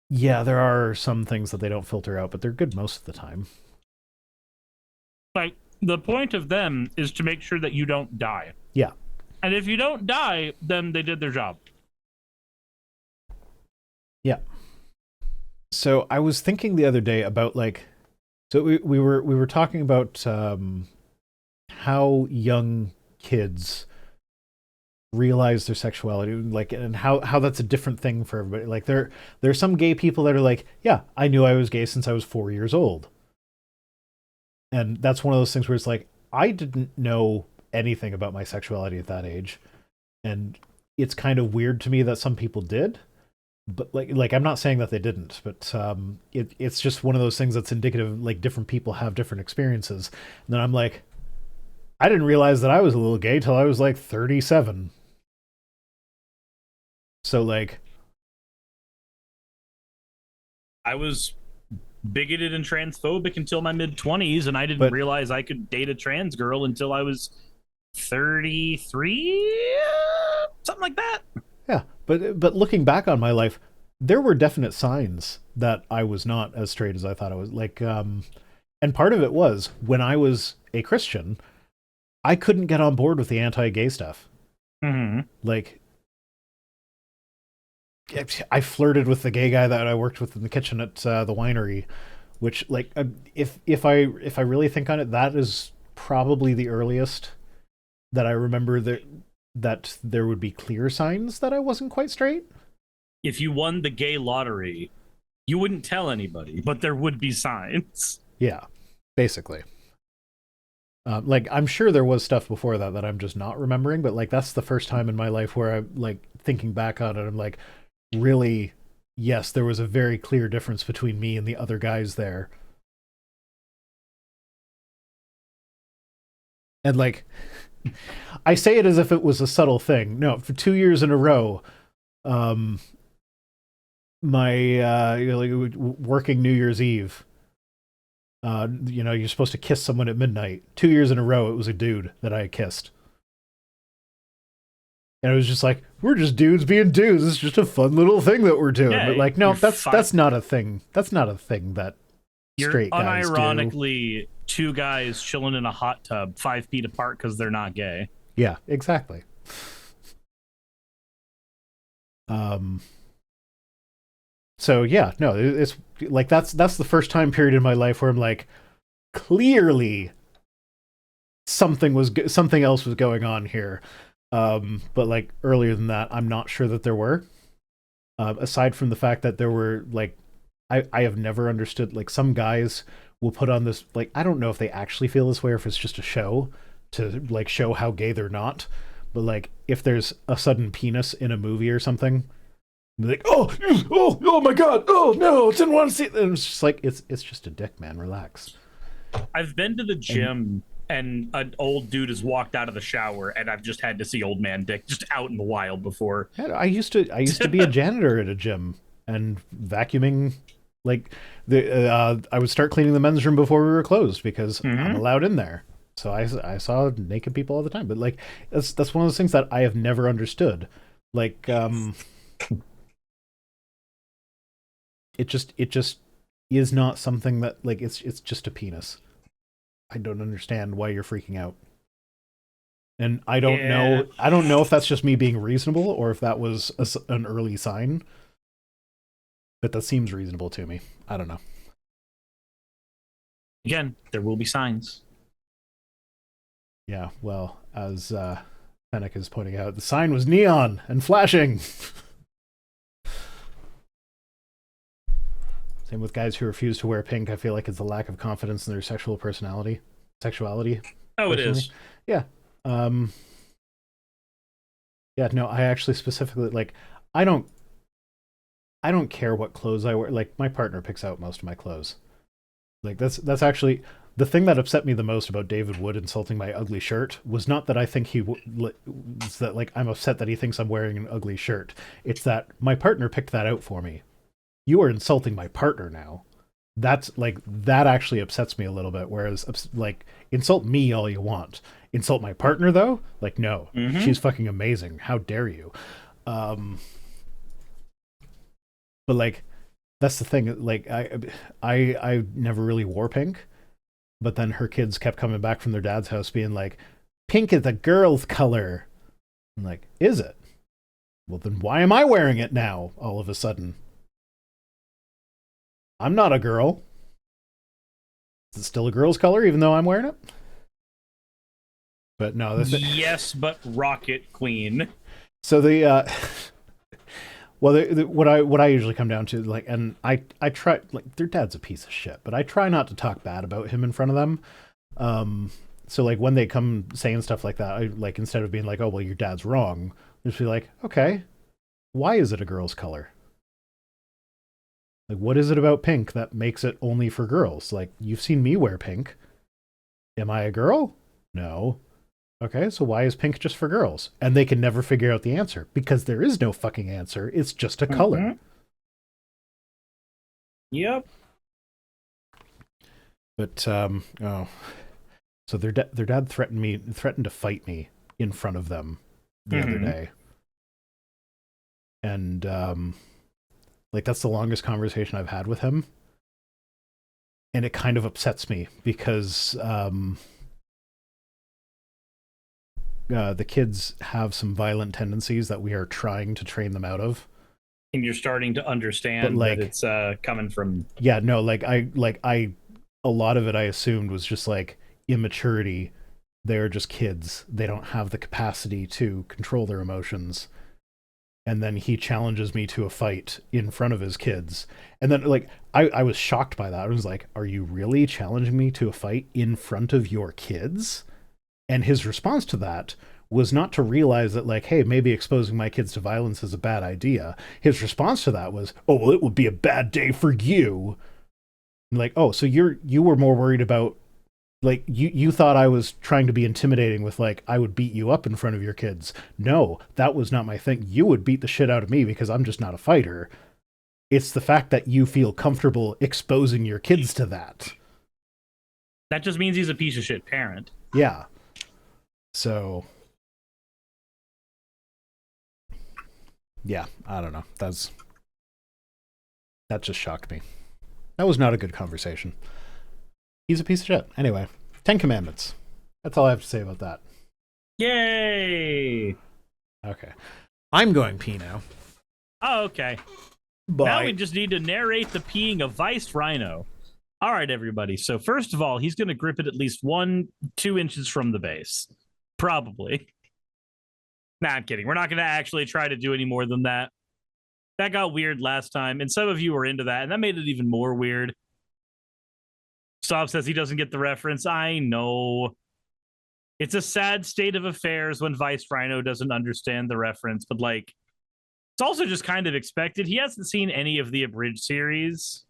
Yeah, there are some things that they don't filter out, but they're good most of the time. Like, the point of them is to make sure that you don't die. Yeah. And if you don't die, then they did their job. Yeah. So I was thinking the other day about like, so we were talking about how young kids realize their sexuality, like, and how that's a different thing for everybody. Like there's some gay people that are like, yeah, I knew I was gay since I was 4 years old. And that's one of those things where it's like, I didn't know anything about my sexuality at that age. And it's kind of weird to me that some people did. But like I'm not saying that they didn't, but it's just one of those things that's indicative, like different people have different experiences. And then I'm like, I didn't realize that I was a little gay till I was like 37. So like, I was bigoted and transphobic until my mid-20s, and I didn't But- realize I could date a trans girl until I was 33, something like that. yeah, but looking back on my life, there were definite signs that I was not as straight as I thought I was. Like, and part of it was when I was a Christian, I couldn't get on board with the anti-gay stuff. Mm-hmm. Like, I flirted with the gay guy that I worked with in the kitchen at the winery, which, like, if I really think on it, that is probably the earliest that I remember that there would be clear signs that I wasn't quite straight. If you won the gay lottery, you wouldn't tell anybody, but there would be signs. Yeah, basically. Like, I'm sure there was stuff before that I'm just not remembering, but like that's the first time in my life where I'm like thinking back on it, I'm like, really, yes, there was a very clear difference between me and the other guys there. And like, I say it as if it was a subtle thing. No, for 2 years in a row, my like working New Year's Eve, you're supposed to kiss someone at midnight. 2 years in a row, it was a dude that I kissed. And it was just like, we're just dudes being dudes. It's just a fun little thing that we're doing. Yeah, but like, no, you're that's not a thing. That's not a thing that You're straight guys do. unironically two guys chilling in a hot tub 5 feet apart because they're not gay. Yeah, exactly. So yeah, no, it's like that's the first time period in my life where I'm like, clearly something else was going on here. But like earlier than that, I'm not sure that there were. Aside from the fact that there were like, I have never understood, like some guys will put on this, like, I don't know if they actually feel this way or if it's just a show to like show how gay they're not. But like if there's a sudden penis in a movie or something, they're like, oh my god, oh no, didn't want to see it. And it's just like, it's just a dick, man, relax. I've been to the gym and an old dude has walked out of the shower and I've just had to see old man dick just out in the wild before. I used to be a janitor at a gym and vacuuming, like I would start cleaning the men's room before we were closed because I'm allowed in there. So I saw naked people all the time. But like that's one of those things that I have never understood. Like it just is not something that, like, it's just a penis. I don't understand why you're freaking out. And I don't know if that's just me being reasonable or if that was an early sign. But that seems reasonable to me. I don't know. Again, there will be signs. Yeah, well, as Fennec is pointing out the sign was neon and flashing. Same with guys who refuse to wear pink. I feel like it's a lack of confidence in their sexuality. Oh, it is. Yeah. Yeah, no, I actually specifically like I don't care what clothes I wear. Like my partner picks out most of my clothes. Like that's actually the thing that upset me the most about David Wood insulting my ugly shirt was not that I think it's that like I'm upset that he thinks I'm wearing an ugly shirt. It's that my partner picked that out for me. You are insulting my partner now. That's like that actually upsets me a little bit. Whereas like insult me all you want, insult my partner though, like no, she's fucking amazing. How dare you? But like that's the thing. Like I never really wore pink, but then her kids kept coming back from their dad's house being like, "Pink is a girl's color." I'm like, "Is it? Well, then why am I wearing it now? All of a sudden." I'm not a girl. Is it still a girl's color, even though I'm wearing it? But no, yes, but Rocket Queen. So the well, what I usually come down to, like, and I try, like, their dad's a piece of shit, but I try not to talk bad about him in front of them. So like when they come saying stuff like that, I like instead of being like, oh well, your dad's wrong, just be like, okay, why is it a girl's color? Like, what is it about pink that makes it only for girls? Like, you've seen me wear pink. Am I a girl? No. Okay, so why is pink just for girls? And they can never figure out the answer because there is no fucking answer. It's just a color. Yep. But oh, so their dad threatened to fight me in front of them the other day, and like that's the longest conversation I've had with him, and it kind of upsets me because the kids have some violent tendencies that we are trying to train them out of. And you're starting to understand like, that it's coming from... Yeah, no, I a lot of it I assumed was just like immaturity. They're just kids. They don't have the capacity to control their emotions. And then he challenges me to a fight in front of his kids. And then like I was shocked by that. I was like, are you really challenging me to a fight in front of your kids? And his response to that was not to realize that, like, hey, maybe exposing my kids to violence is a bad idea. His response to that was, oh, well, it would be a bad day for you. And like, oh, so you were more worried about, like, you thought I was trying to be intimidating with, like, I would beat you up in front of your kids. No, that was not my thing. You would beat the shit out of me because I'm just not a fighter. It's the fact that you feel comfortable exposing your kids to that. That just means he's a piece of shit parent. Yeah. So, yeah, I don't know. That just shocked me. That was not a good conversation. He's a piece of shit. Anyway, 10 Commandments. That's all I have to say about that. Yay! Okay. I'm going pee now. Oh, okay. Bye. Now we just need to narrate the peeing of Vice Rhino. All right, everybody. So first of all, he's going to grip it at least 1-2 inches from the base. Probably. Nah, I'm kidding. We're not going to actually try to do any more than that. That got weird last time, and some of you were into that, and that made it even more weird. Staub says he doesn't get the reference. I know. It's a sad state of affairs when Vice Rhino doesn't understand the reference, but, like, it's also just kind of expected. He hasn't seen any of the Abridged series.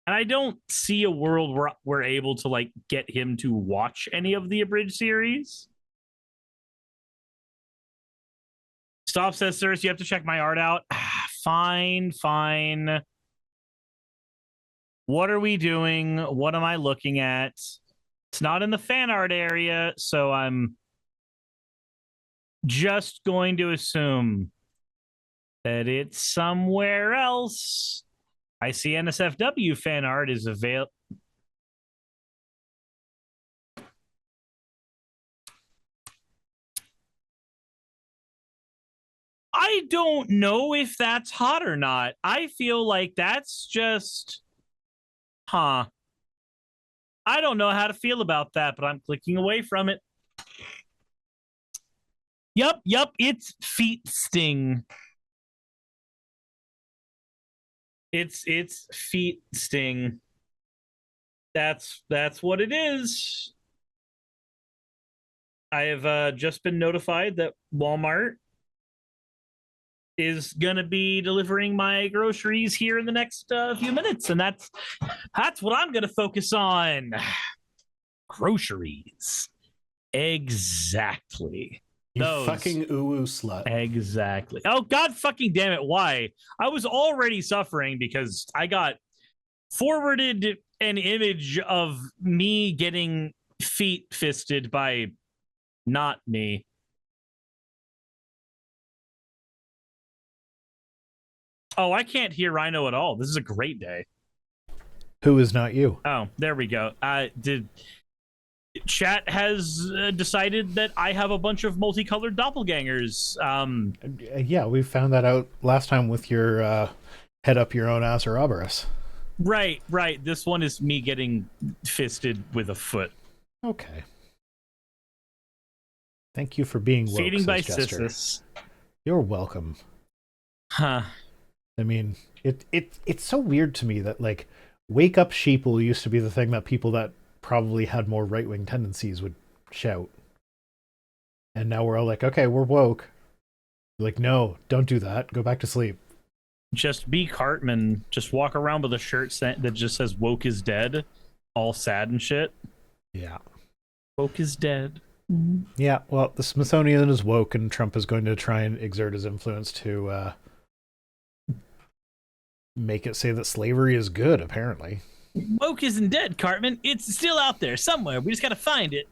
And I don't see a world where we're able to, like, get him to watch any of the Abridged series. Stop says, sirs, you have to check my art out. Fine. What are we doing? What am I looking at? It's not in the fan art area, so I'm just going to assume that it's somewhere else. I see NSFW fan art is available. I don't know if that's hot or not. I feel like that's just... I don't know how to feel about that, but I'm clicking away from it. Yep, it's feet sting. It's feet sting. That's what it is. I have just been notified that Walmart is gonna be delivering my groceries here in the next few minutes, and that's what I'm gonna focus on. Groceries, exactly. You fucking ooh slut. Exactly. Oh god, fucking damn it! Why? I was already suffering because I got forwarded an image of me getting feet fisted by not me. Oh, I can't hear Rhino at all. This is a great day. Who is not you? Oh, there we go. Chat has decided that I have a bunch of multicolored doppelgangers. Yeah, we found that out last time with your head up your own ass Ouroboros. Right. This one is me getting fisted with a foot. Okay. Thank you for being woke, Feeding by Jester. Sissus. You're welcome. Huh. I mean, it's so weird to me that, like, wake up sheeple used to be the thing that people that probably had more right-wing tendencies would shout. And now we're all like, okay, we're woke. Like, no, don't do that. Go back to sleep. Just be Cartman. Just walk around with a shirt that just says woke is dead. All sad and shit. Yeah. Woke is dead. Yeah, well, the Smithsonian is woke, and Trump is going to try and exert his influence to make it say that slavery is good, apparently. Woke isn't dead, Cartman. It's still out there somewhere. We just gotta find it.